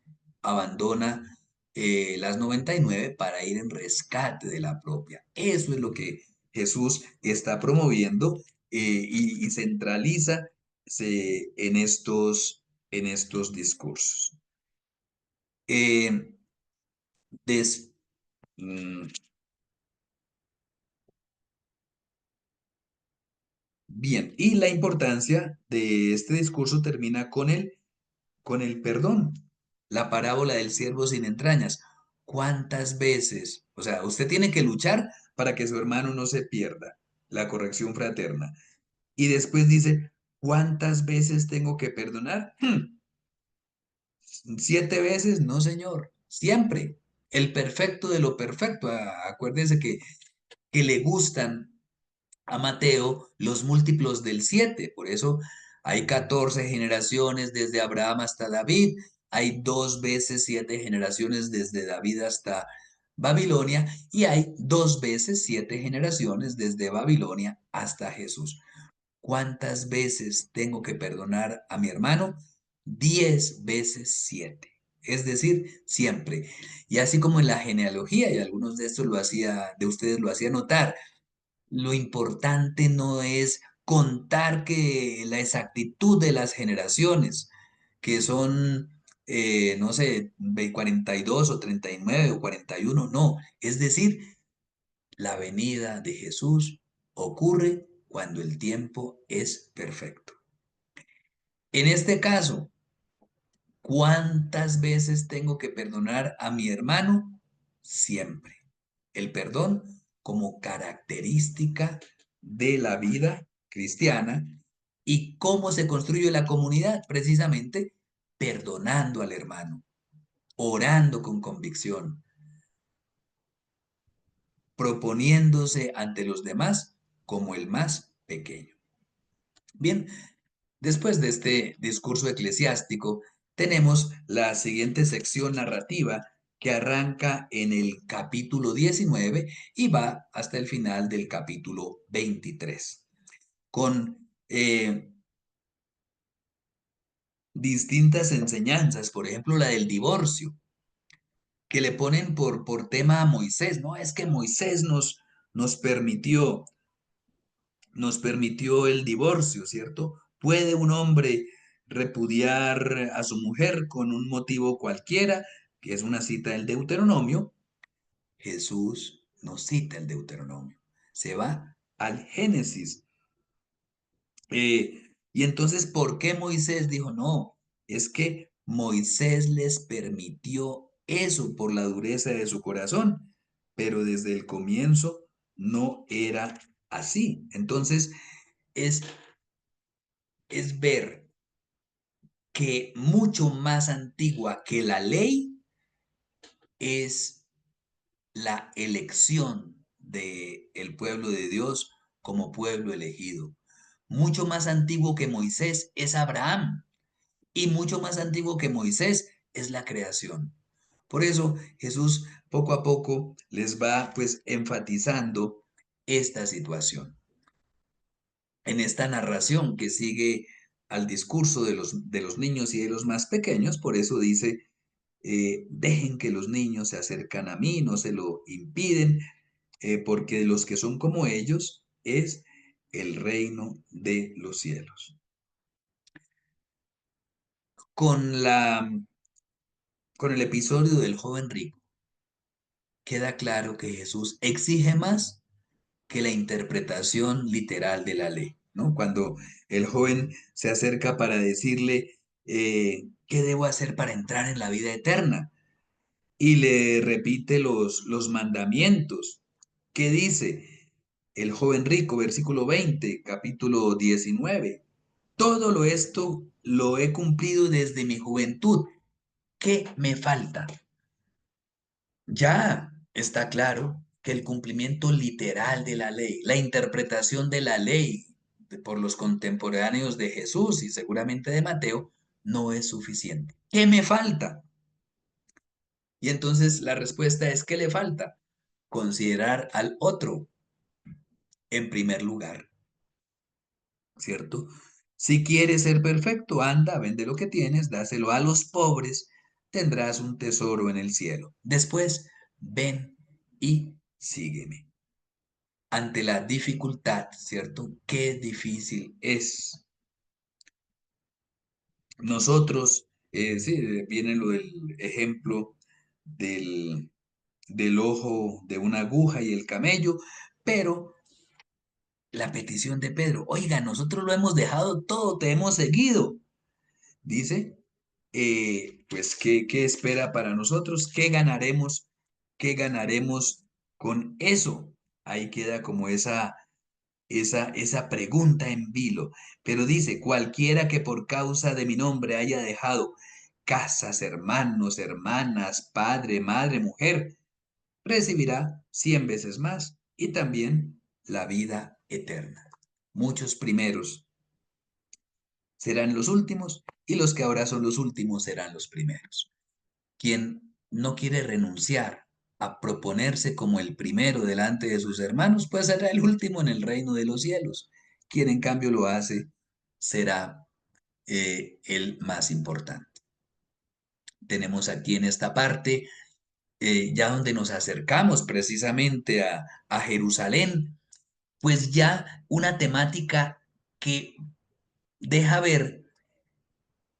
abandona las 99 para ir en rescate de la propia. Eso es lo que Jesús está promoviendo y centraliza en estos discursos. Eh, des- mm, Bien, y la importancia de este discurso termina con el perdón. La parábola del siervo sin entrañas. ¿Cuántas veces? O sea, usted tiene que luchar para que su hermano no se pierda, la corrección fraterna. Y después dice, ¿cuántas veces tengo que perdonar? 7 veces, no, señor, siempre. El perfecto de lo perfecto. Acuérdese que le gustan a Mateo los múltiplos del 7. Por eso hay 14 generaciones desde Abraham hasta David. Hay 2 veces 7 generaciones desde David hasta Babilonia. Y hay 2 veces 7 generaciones desde Babilonia hasta Jesús. ¿Cuántas veces tengo que perdonar a mi hermano? 10 veces 7. Es decir, siempre. Y así como en la genealogía, y algunos de estos de ustedes lo hacía notar, lo importante no es contar que la exactitud de las generaciones, que son, no sé, 42 o 39 o 41, no. Es decir, la venida de Jesús ocurre cuando el tiempo es perfecto. En este caso, ¿cuántas veces tengo que perdonar a mi hermano? Siempre. El perdón como característica de la vida cristiana. ¿Y cómo se construye la comunidad? Precisamente perdonando al hermano, orando con convicción, proponiéndose ante los demás como el más pequeño. Bien, después de este discurso eclesiástico, tenemos la siguiente sección narrativa que arranca en el capítulo 19 y va hasta el final del capítulo 23, con distintas enseñanzas, por ejemplo, la del divorcio, que le ponen por tema a Moisés, ¿no? Es que Moisés nos permitió nos permitió el divorcio, ¿cierto? ¿Puede un hombre repudiar a su mujer con un motivo cualquiera, que es una cita del Deuteronomio? Jesús no cita el Deuteronomio, se va al Génesis. Y entonces, ¿por qué Moisés dijo no? Es que Moisés les permitió eso por la dureza de su corazón, pero desde el comienzo no era así. Entonces, es es ver que mucho más antigua que la ley es la elección del pueblo de Dios como pueblo elegido. Mucho más antiguo que Moisés es Abraham y mucho más antiguo que Moisés es la creación. Por eso Jesús poco a poco les va pues enfatizando esta situación. En esta narración que sigue al discurso de los niños y de los más pequeños, por eso dice, dejen que los niños se acercan a mí, no se lo impiden, porque los que son como ellos es el reino de los cielos. Con con el episodio del joven rico, queda claro que Jesús exige más que la interpretación literal de la ley, ¿no? Cuando el joven se acerca para decirle, ¿qué debo hacer para entrar en la vida eterna? Y le repite los mandamientos. ¿Qué dice el joven rico? Versículo 20, capítulo 19. Todo lo esto lo he cumplido desde mi juventud. ¿Qué me falta? Ya está claro que el cumplimiento literal de la ley, la interpretación de la ley por los contemporáneos de Jesús y seguramente de Mateo, no es suficiente. ¿Qué me falta? Y entonces la respuesta es, ¿qué le falta? Considerar al otro en primer lugar, ¿cierto? Si quieres ser perfecto, anda, vende lo que tienes, dáselo a los pobres, tendrás un tesoro en el cielo. Después, ven y sígueme. Ante la dificultad, ¿cierto? Qué difícil es. Nosotros, sí, viene lo del ejemplo del, del ojo de una aguja y el camello, pero la petición de Pedro, oiga, nosotros lo hemos dejado todo, te hemos seguido. Dice, pues, ¿qué espera para nosotros? ¿Qué ganaremos? ¿Qué ganaremos con eso? Ahí queda como esa pregunta en vilo. Pero dice, cualquiera que por causa de mi nombre haya dejado casas, hermanos, hermanas, padre, madre, mujer, recibirá 100 veces más y también la vida eterna. Muchos primeros serán los últimos y los que ahora son los últimos serán los primeros. Quien no quiere renunciar a proponerse como el primero delante de sus hermanos, pues será el último en el reino de los cielos. Quien en cambio lo hace será el más importante. Tenemos aquí en esta parte, ya donde nos acercamos precisamente a Jerusalén, pues ya una temática que deja ver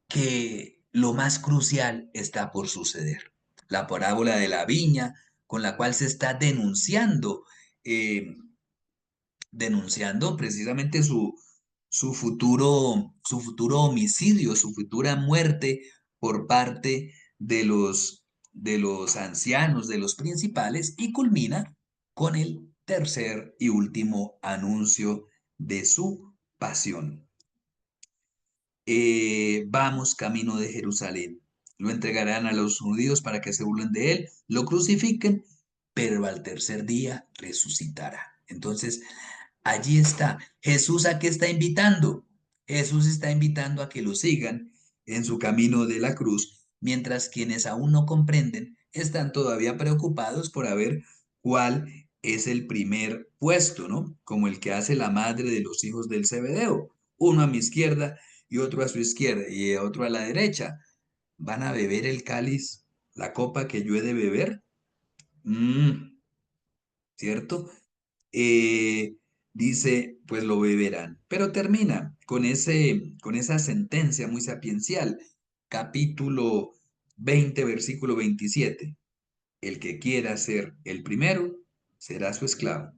que lo más crucial está por suceder. La parábola de la viña, con la cual se está denunciando precisamente su futuro homicidio, su futura muerte por parte de los ancianos, de los principales, y culmina con el tercer y último anuncio de su pasión. Vamos camino de Jerusalén. Lo entregarán a los judíos para que se burlen de él, lo crucifiquen, pero al tercer día resucitará. Entonces, allí está. Jesús, ¿a qué está invitando? Jesús está invitando a que lo sigan en su camino de la cruz, mientras quienes aún no comprenden están todavía preocupados por ver cuál es el primer puesto, ¿no? Como el que hace la madre de los hijos del Zebedeo, uno a mi izquierda y otro a su izquierda y otro a la derecha. ¿Van a beber el cáliz, la copa que yo he de beber? ¿Cierto? eh, Dice, pues lo beberán. Pero termina con esa sentencia muy sapiencial. Capítulo 20, versículo 27. El que quiera ser el primero será su esclavo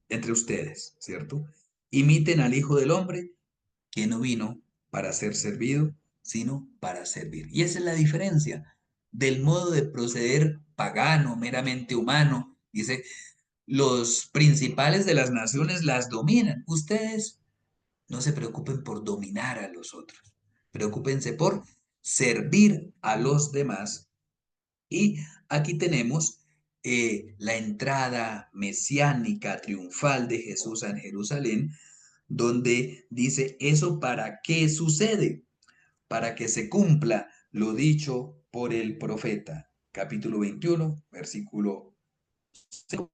entre ustedes, ¿cierto? Imiten al Hijo del Hombre, que no vino para ser servido, sino para servir. Y esa es la diferencia del modo de proceder pagano, meramente humano. Dice, los principales de las naciones las dominan. Ustedes no se preocupen por dominar a los otros. Preocúpense por servir a los demás. Y aquí tenemos la entrada mesiánica, triunfal de Jesús en Jerusalén, donde dice, ¿eso para qué sucede? Para que se cumpla lo dicho por el profeta. Capítulo 21, versículo 5.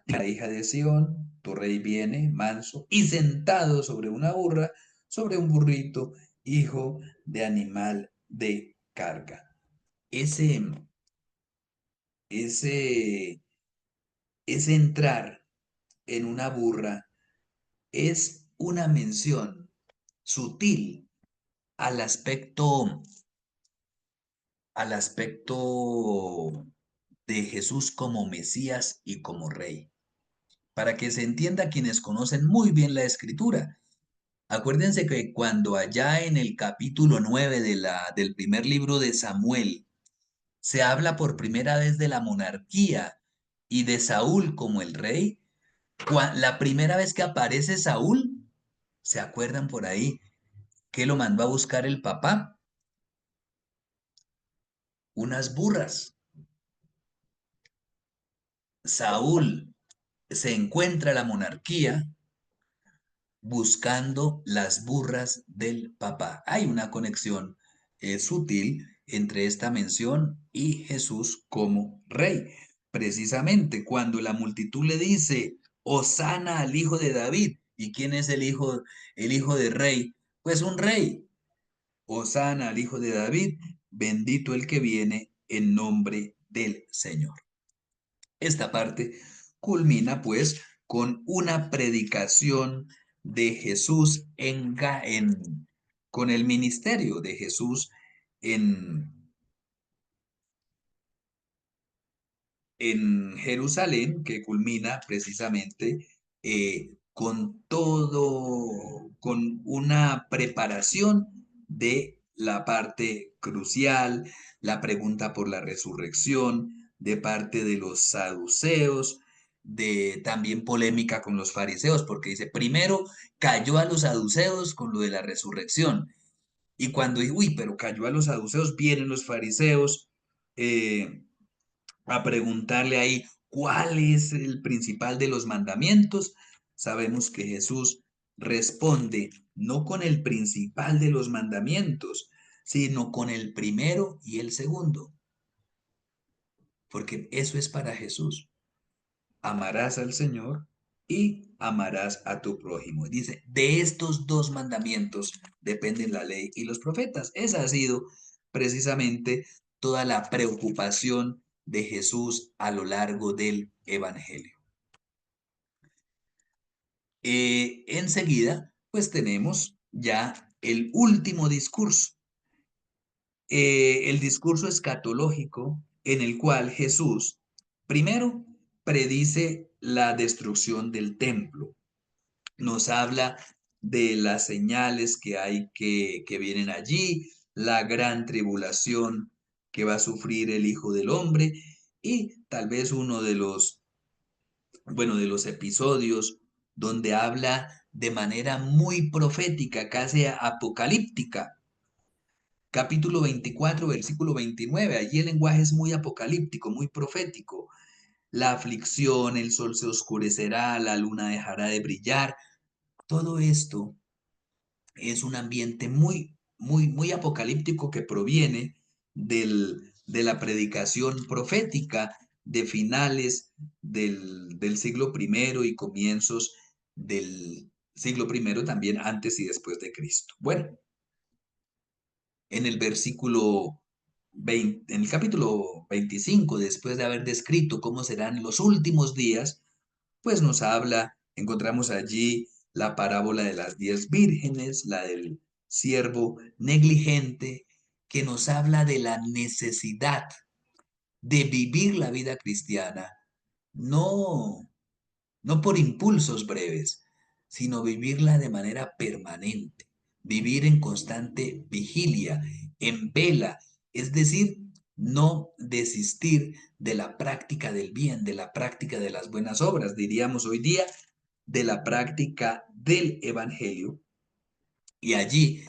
La hija de Sión, tu rey viene manso y sentado sobre una burra, sobre un burrito, hijo de animal de carga. Ese, ese, ese entrar en una burra es una mención sutil al aspecto de Jesús como Mesías y como Rey, para que se entienda quienes conocen muy bien la Escritura. Acuérdense que cuando allá en el capítulo 9 del primer libro de Samuel se habla por primera vez de la monarquía y de Saúl como el rey, la primera vez que aparece Saúl, ¿se acuerdan por ahí que lo mandó a buscar el papá? Unas burras. Saúl se encuentra la monarquía buscando las burras del papá. Hay una conexión sutil entre esta mención y Jesús como rey. Precisamente cuando la multitud le dice, Hosana al hijo de David. ¿Y quién es el hijo de rey? Pues un rey. Hosana al hijo de David, bendito el que viene en nombre del Señor. Esta parte culmina pues con una predicación de Jesús con el ministerio de Jesús en, en Jerusalén, que culmina precisamente con una preparación de la parte crucial, la pregunta por la resurrección de parte de los saduceos, de también polémica con los fariseos, porque dice, primero cayó a los saduceos con lo de la resurrección, y cuando dice, uy, pero cayó a los saduceos, vienen los fariseos, eh, a preguntarle ahí cuál es el principal de los mandamientos. Sabemos que Jesús responde no con el principal de los mandamientos, sino con el primero y el segundo, porque eso es para Jesús. Amarás al Señor y amarás a tu prójimo. Dice, de estos dos mandamientos dependen la ley y los profetas. Esa ha sido precisamente toda la preocupación de Jesús a lo largo del Evangelio. Enseguida pues tenemos ya el último discurso, el discurso escatológico en el cual Jesús primero predice la destrucción del templo, nos habla de las señales que hay que vienen allí, la gran tribulación que va a sufrir el Hijo del Hombre y tal vez uno de los, bueno, de los episodios donde habla de manera muy profética, casi apocalíptica. Capítulo 24, versículo 29. Allí el lenguaje es muy apocalíptico, muy profético. La aflicción, el sol se oscurecerá, la luna dejará de brillar. Todo esto es un ambiente muy apocalíptico que proviene de la predicación profética de finales del siglo primero y comienzos del siglo primero, también antes y después de Cristo. Bueno, en el versículo 20, en el capítulo 25, después de haber descrito cómo serán los últimos días, pues nos habla, encontramos allí la parábola de las 10 vírgenes, la del siervo negligente, que nos habla de la necesidad de vivir la vida cristiana, no, no por impulsos breves, sino vivirla de manera permanente, vivir en constante vigilia, en vela, es decir, no desistir de la práctica del bien, de la práctica de las buenas obras, diríamos hoy día, de la práctica del Evangelio. Y allí,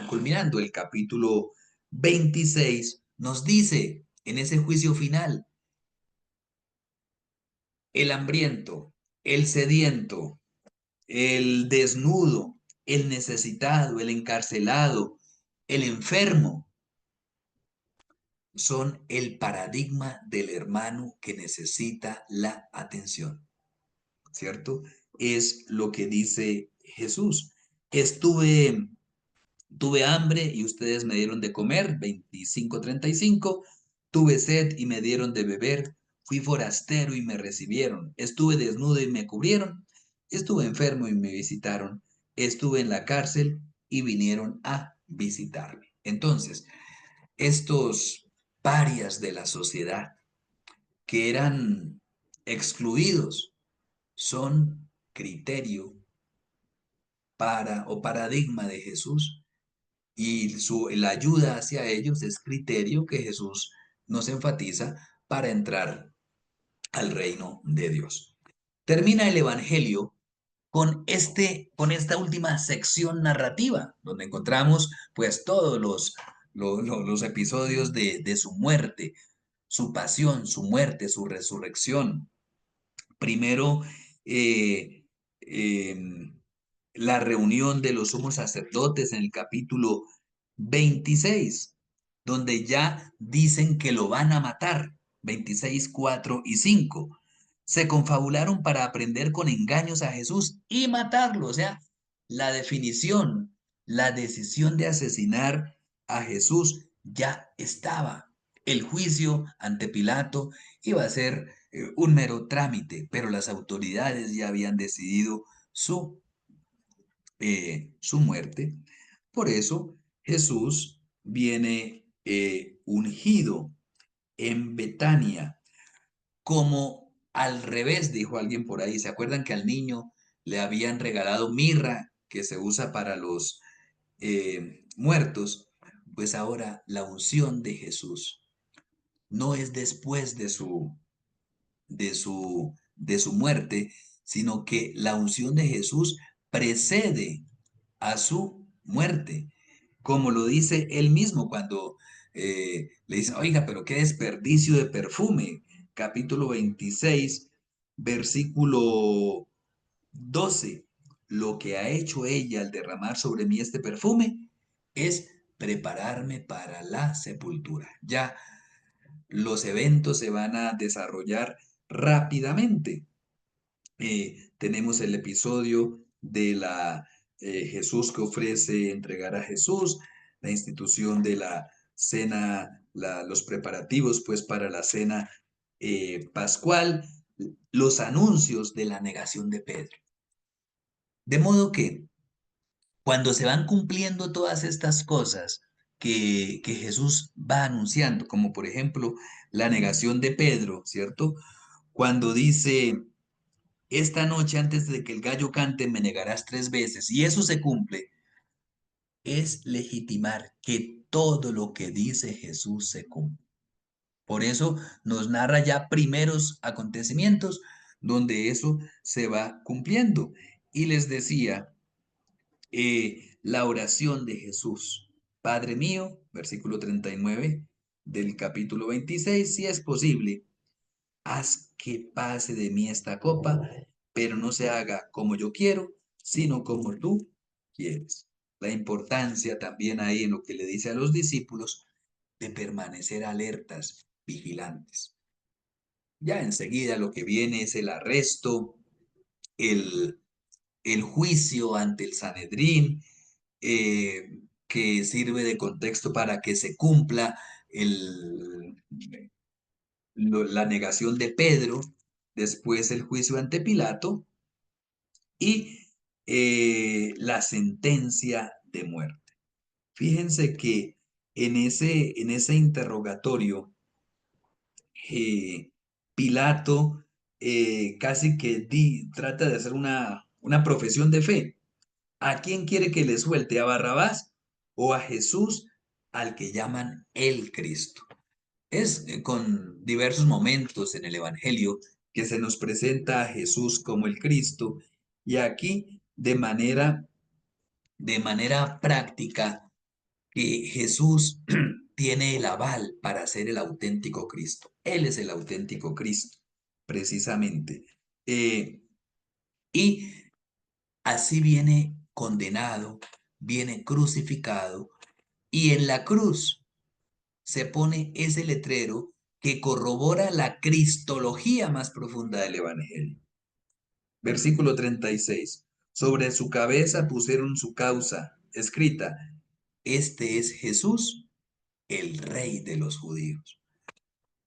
culminando el capítulo 26, nos dice en ese juicio final, el hambriento, el sediento, el desnudo, el necesitado, el encarcelado, el enfermo, son el paradigma del hermano que necesita la atención, ¿cierto? Es lo que dice Jesús. Tuve hambre y ustedes me dieron de comer, 25:35. Tuve sed y me dieron de beber. Fui forastero y me recibieron. Estuve desnudo y me cubrieron. Estuve enfermo y me visitaron. Estuve en la cárcel y vinieron a visitarme. Entonces, estos parias de la sociedad que eran excluidos son criterio para o paradigma de Jesús y la ayuda hacia ellos es criterio que Jesús nos enfatiza para entrar al reino de Dios. Termina el Evangelio con esta última sección narrativa, donde encontramos pues todos los episodios de su muerte, su pasión, su muerte, su resurrección. Primero, eh, em, la reunión de los sumos sacerdotes en el capítulo 26, donde ya dicen que lo van a matar, 26, 4 y 5. Se confabularon para aprender con engaños a Jesús y matarlo. O sea, la definición, la decisión de asesinar a Jesús ya estaba. El juicio ante Pilato iba a ser un mero trámite, pero las autoridades ya habían decidido su muerte. Por eso Jesús viene ungido en Betania, como al revés, dijo alguien por ahí. ¿Se acuerdan que al niño le habían regalado mirra que se usa para los muertos? Pues ahora la unción de Jesús no es después de su muerte, sino que la unción de Jesús precede a su muerte, como lo dice él mismo cuando le dicen, oiga, pero qué desperdicio de perfume. Capítulo 26, versículo 12. Lo que ha hecho ella al derramar sobre mí este perfume es prepararme para la sepultura. Ya los eventos se van a desarrollar rápidamente. Tenemos el episodio de la Jesús que ofrece entregar a Jesús, la institución de la cena, los preparativos pues para la cena pascual, los anuncios de la negación de Pedro. De modo que cuando se van cumpliendo todas estas cosas que Jesús va anunciando, como por ejemplo la negación de Pedro, ¿cierto? Cuando dice, esta noche antes de que el gallo cante me negarás 3 veces, y eso se cumple, es legitimar que todo lo que dice Jesús se cumple. Por eso nos narra ya primeros acontecimientos donde eso se va cumpliendo. Y les decía, la oración de Jesús. Padre mío, versículo 39 del capítulo 26, si es posible, haz que pase de mí esta copa, pero no se haga como yo quiero, sino como tú quieres. La importancia también ahí en lo que le dice a los discípulos de permanecer alertas, vigilantes. Ya enseguida lo que viene es el arresto, el, el juicio ante el Sanedrín, que sirve de contexto para que se cumpla el, la negación de Pedro, después el juicio ante Pilato y la sentencia de muerte. Fíjense que en ese interrogatorio, Pilato casi que trata de hacer una profesión de fe. ¿A quién quiere que le suelte? ¿A Barrabás o a Jesús, al que llaman el Cristo? Es con diversos momentos en el Evangelio que se nos presenta a Jesús como el Cristo, y aquí de manera práctica que Jesús tiene el aval para ser el auténtico Cristo. Él es el auténtico Cristo, precisamente. Y así viene condenado, viene crucificado, y en la cruz se pone ese letrero que corrobora la cristología más profunda del Evangelio. Versículo 36. Sobre su cabeza pusieron su causa, escrita, este es Jesús, el Rey de los judíos.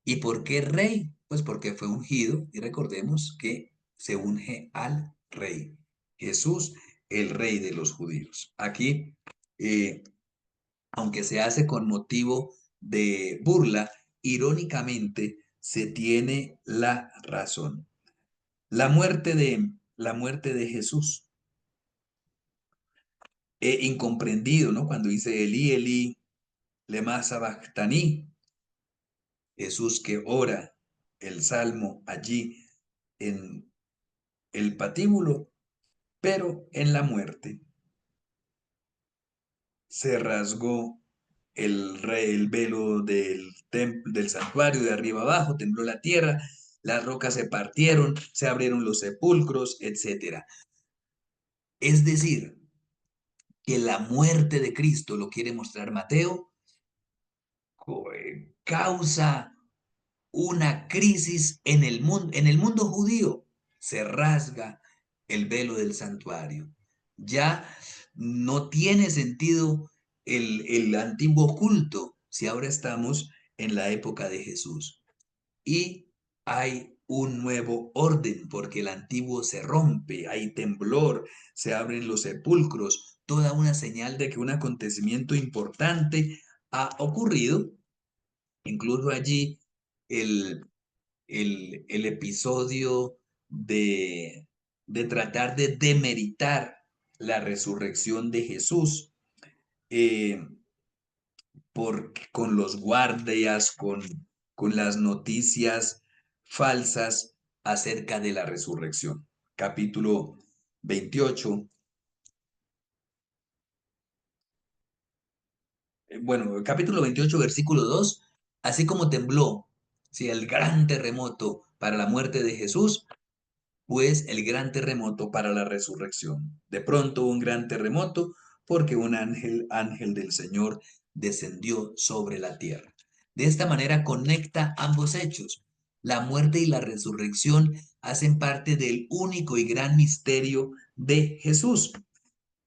¿Y por qué rey? Pues porque fue ungido, y recordemos que se unge al Rey. Jesús, el Rey de los judíos. Aquí, aunque se hace con motivo de burla, irónicamente se tiene la razón. La muerte de Jesús. Incomprendido, ¿no? Cuando dice Elí, Elí, lema sabactaní, Jesús que ora el salmo allí en el patíbulo, pero en la muerte se rasgó el velo del santuario de arriba abajo, tembló la tierra, las rocas se partieron, se abrieron los sepulcros, etcétera. Es decir, que la muerte de Cristo, lo quiere mostrar Mateo, causa una crisis en el mundo judío. Se rasga el velo del santuario. Ya no tiene sentido el antiguo culto si ahora estamos en la época de Jesús. Y hay un nuevo orden porque el antiguo se rompe, hay temblor, se abren los sepulcros, toda una señal de que un acontecimiento importante ha ocurrido. Incluso allí el, el episodio de tratar de demeritar la resurrección de Jesús, eh, con los guardias, con las noticias falsas acerca de la resurrección. Capítulo 28. Bueno, capítulo 28, versículo 2. Así como tembló, sí, el gran terremoto para la muerte de Jesús, pues el gran terremoto para la resurrección. De pronto un gran terremoto porque un ángel del Señor descendió sobre la tierra. De esta manera conecta ambos hechos. La muerte y la resurrección hacen parte del único y gran misterio de Jesús.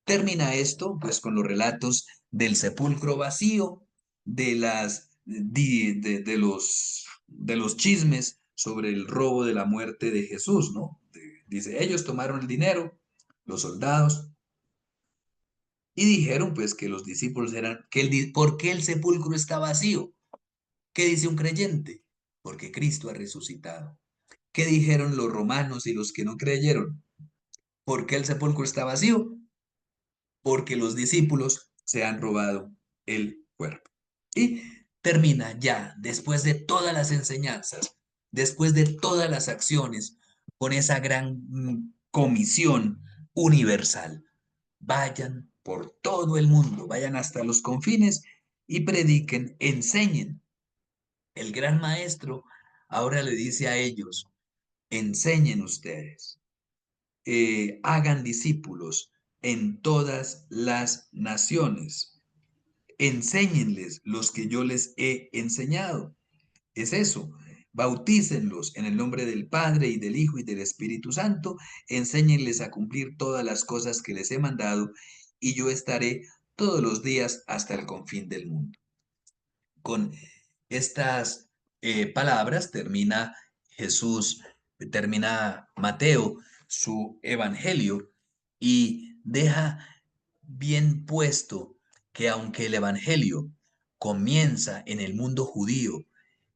Termina esto pues con los relatos del sepulcro vacío, de los chismes sobre el robo de la muerte de Jesús, ¿no? Dice, ellos tomaron el dinero, los soldados, y dijeron pues que los discípulos eran, ¿por qué el sepulcro está vacío? ¿Qué dice un creyente? Porque Cristo ha resucitado. ¿Qué dijeron los romanos y los que no creyeron? ¿Por qué el sepulcro está vacío? Porque los discípulos se han robado el cuerpo. Y termina ya, después de todas las enseñanzas, después de todas las acciones, con esa gran comisión universal. Vayan por todo el mundo, vayan hasta los confines y prediquen, enseñen. El gran maestro ahora le dice a ellos, enseñen ustedes, hagan discípulos en todas las naciones, enséñenles los que yo les he enseñado. Es eso, bautícenlos en el nombre del Padre y del Hijo y del Espíritu Santo, enséñenles a cumplir todas las cosas que les he mandado y yo estaré todos los días hasta el confín del mundo. Con estas palabras termina Mateo su evangelio y deja bien puesto que aunque el evangelio comienza en el mundo judío,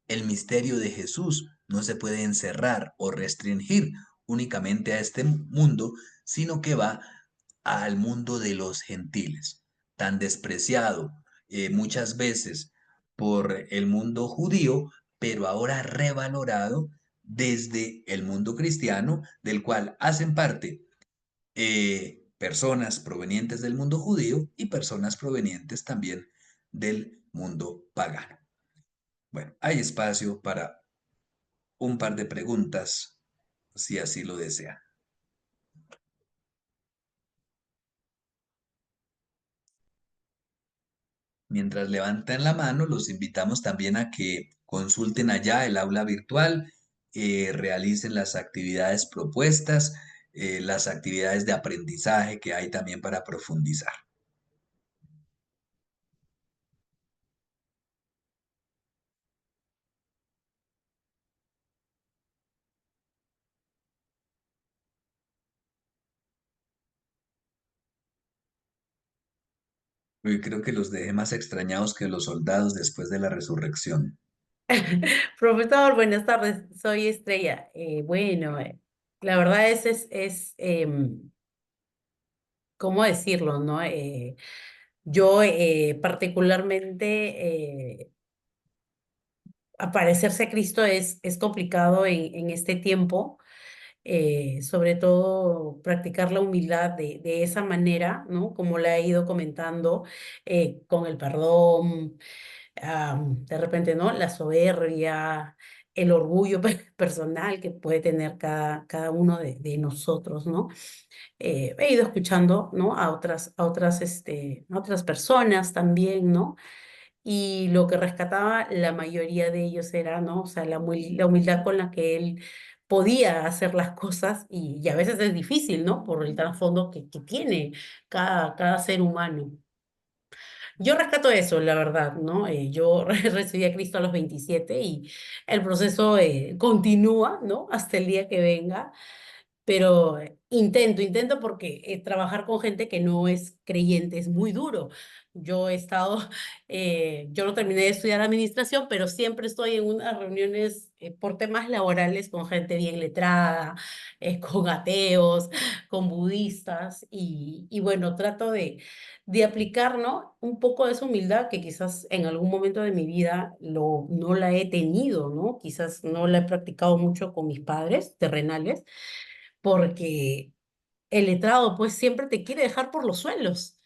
el misterio de Jesús no se puede encerrar o restringir únicamente a este mundo, sino que va al mundo de los gentiles, tan despreciado muchas veces por el mundo judío, pero ahora revalorado desde el mundo cristiano, del cual hacen parte personas provenientes del mundo judío y personas provenientes también del mundo pagano. Bueno, hay espacio para un par de preguntas, si así lo desean. Mientras levantan la mano, los invitamos también a que consulten allá el aula virtual, realicen las actividades propuestas, las actividades de aprendizaje que hay también para profundizar. Hoy creo que los dejé más extrañados que los soldados después de la resurrección. Profesor, buenas tardes, soy Estrella. La verdad ¿cómo decirlo, no? Yo particularmente, aparecerse a Cristo es complicado en este tiempo, sobre todo practicar la humildad de esa manera, ¿no? Como la he ido comentando, con el perdón, de repente, ¿no? La soberbia, el orgullo personal que puede tener cada uno de nosotros, ¿no? He ido escuchando, ¿no? A otras personas también, ¿no? Y lo que rescataba la mayoría de ellos era, ¿no? O sea, la humildad con la que él podía hacer las cosas y a veces es difícil, ¿no? Por el trasfondo que tiene cada ser humano. Yo rescato eso, la verdad, ¿no? Yo recibí a Cristo a los 27 y el proceso continúa, ¿no? Hasta el día que venga, pero intento porque trabajar con gente que no es creyente es muy duro. Yo he estado, yo no terminé de estudiar administración, pero siempre estoy en unas reuniones por temas laborales con gente bien letrada, con ateos, con budistas, y bueno, trato de aplicar, ¿no? Un poco de esa humildad que quizás en algún momento de mi vida no la he tenido, ¿no? Quizás no la he practicado mucho con mis padres terrenales porque el letrado pues siempre te quiere dejar por los suelos.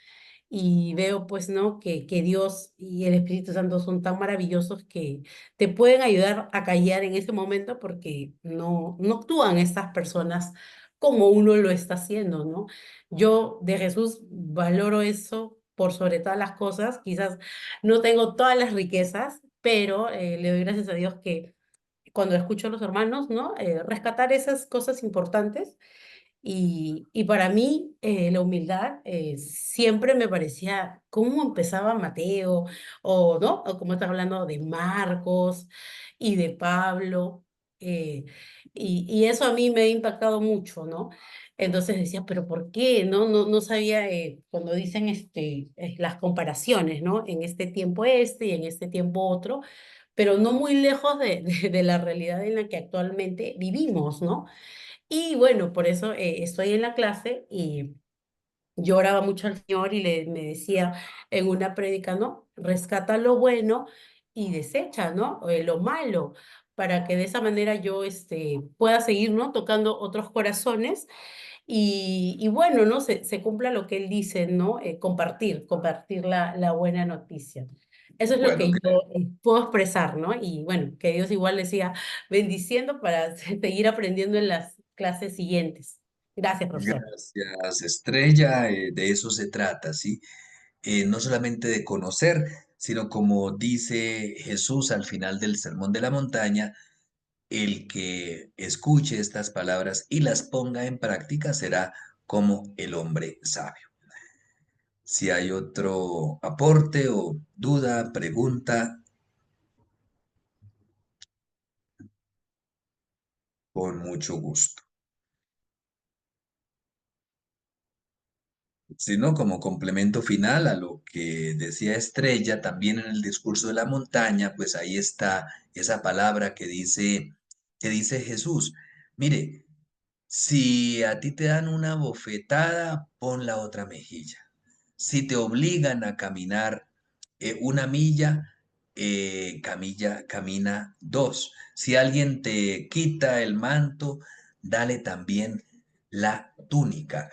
Y veo pues, ¿no? Que Dios y el Espíritu Santo son tan maravillosos que te pueden ayudar a callar en ese momento porque no actúan estas personas como uno lo está haciendo, ¿no? Yo de Jesús valoro eso por sobre todas las cosas. Quizás no tengo todas las riquezas, pero le doy gracias a Dios que cuando escucho a los hermanos, ¿no? Rescatar esas cosas importantes y para mí, la humildad siempre me parecía cómo empezaba Mateo, o, ¿no? O como estás hablando de Marcos y de Pablo, y eso a mí me ha impactado mucho, ¿no? Entonces decía, pero ¿por qué? No sabía cuando dicen las comparaciones, ¿no? En este tiempo y en este tiempo otro, pero no muy lejos de la realidad en la que actualmente vivimos, ¿no? Y bueno, por eso estoy en la clase y yo oraba mucho al Señor y me decía en una prédica, ¿no? Rescata lo bueno y desecha, ¿no? Lo malo, para que de esa manera yo pueda seguir, ¿no? Tocando otros corazones y bueno, ¿no? Se cumpla lo que él dice, ¿no? Compartir la buena noticia. Eso es lo Bueno, que yo puedo expresar, ¿no? Y bueno, que Dios igual le siga bendiciendo para seguir aprendiendo en las clases siguientes. Gracias, profesor. gracias, Estrella. De eso se trata, ¿sí? No solamente de conocer, sino como dice Jesús al final del Sermón de la Montaña, el que escuche estas palabras y las ponga en práctica será como el hombre sabio. Si hay otro aporte o duda, pregunta, con mucho gusto. Sino como complemento final a lo que decía Estrella, también en el discurso de la montaña, pues ahí está esa palabra que dice Jesús. Mire, si a ti te dan una bofetada, pon la otra mejilla. Si te obligan a caminar una milla, camina dos. Si alguien te quita el manto, dale también la túnica.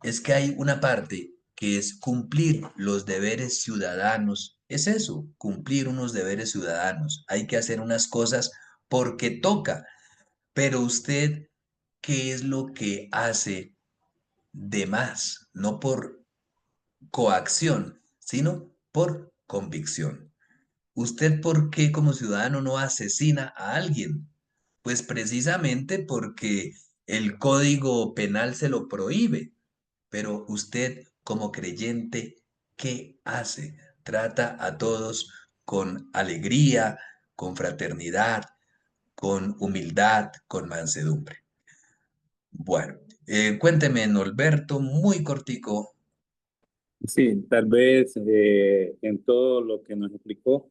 Es que hay una parte que es cumplir los deberes ciudadanos. Es eso, cumplir unos deberes ciudadanos. Hay que hacer unas cosas porque toca. Pero usted, ¿qué es lo que hace de más? No por coacción, sino por convicción. ¿Usted por qué como ciudadano no asesina a alguien? Pues precisamente porque el Código Penal se lo prohíbe. Pero usted como creyente, ¿qué hace? Trata a todos con alegría, con fraternidad, con humildad, con mansedumbre. Bueno, cuénteme, Norberto, muy cortico. Sí, tal vez en todo lo que nos explicó,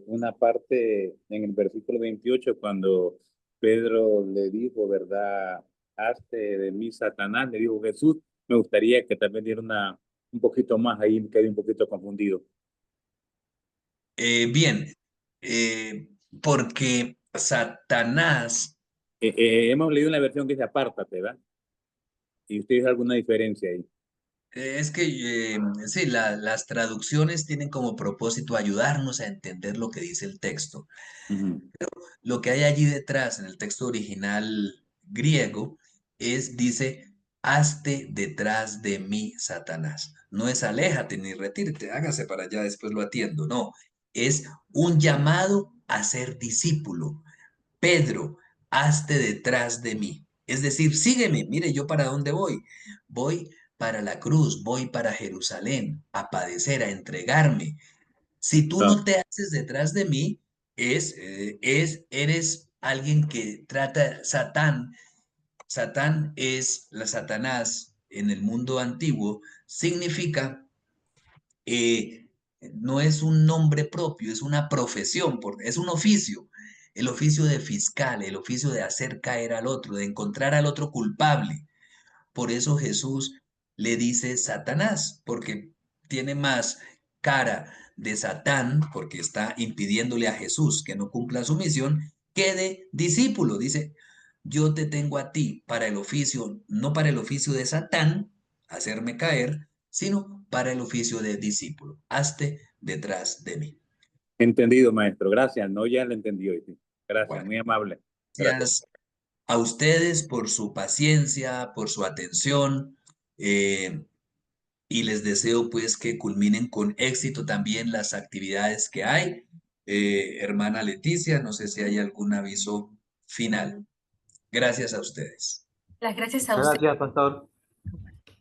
una parte en el versículo 28, cuando Pedro le dijo, ¿verdad? Hazte de mí, Satanás, le dijo Jesús. Me gustaría que tal vez diera un poquito más ahí, me quedé un poquito confundido. Bien, porque Satanás, Hemos leído una versión que dice apártate, ¿verdad? ¿Y usted dice alguna diferencia ahí? es que sí, las traducciones tienen como propósito ayudarnos a entender lo que dice el texto. Ujú. Lo que hay allí detrás en el texto original griego dice, hazte detrás de mí, Satanás. No es aléjate ni retírate, hágase para allá, después lo atiendo. No, es un llamado a ser discípulo. Pedro, hazte detrás de mí. Es decir, sígueme, mire yo para dónde voy. Voy para la cruz, voy para Jerusalén, a padecer, a entregarme. Si tú Ah, no te haces detrás de mí, eres alguien que trata Satán. Satán es la Satanás en el mundo antiguo, significa, eh, no es un nombre propio, es una profesión, es un oficio. El oficio de fiscal, el oficio de hacer caer al otro, de encontrar al otro culpable. Por eso Jesús le dice Satanás, porque tiene más cara de Satán, porque está impidiéndole a Jesús que no cumpla su misión, que de discípulo. Dice, yo te tengo a ti para el oficio, no para el oficio de Satán, hacerme caer, sino para el oficio de discípulo. Hazte detrás de mí. entendido, maestro. Gracias. No, ya lo entendí hoy. Sí. Gracias, Bueno, muy amable. Gracias. gracias a ustedes por su paciencia, por su atención. eh, y les deseo pues que culminen con éxito también las actividades que hay. Hermana Leticia, no sé si hay algún aviso final. Gracias a ustedes. Las gracias a usted. Gracias, pastor.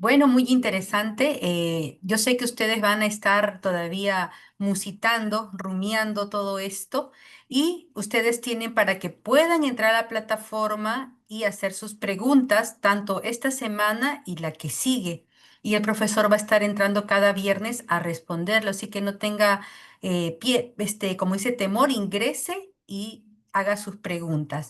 Bueno, muy interesante. Yo sé que ustedes van a estar todavía musitando, rumiando todo esto y ustedes tienen para que puedan entrar a la plataforma y hacer sus preguntas, tanto esta semana y la que sigue. Y el profesor va a estar entrando cada viernes a responderlo, así que no tenga como dice, temor, ingrese y haga sus preguntas.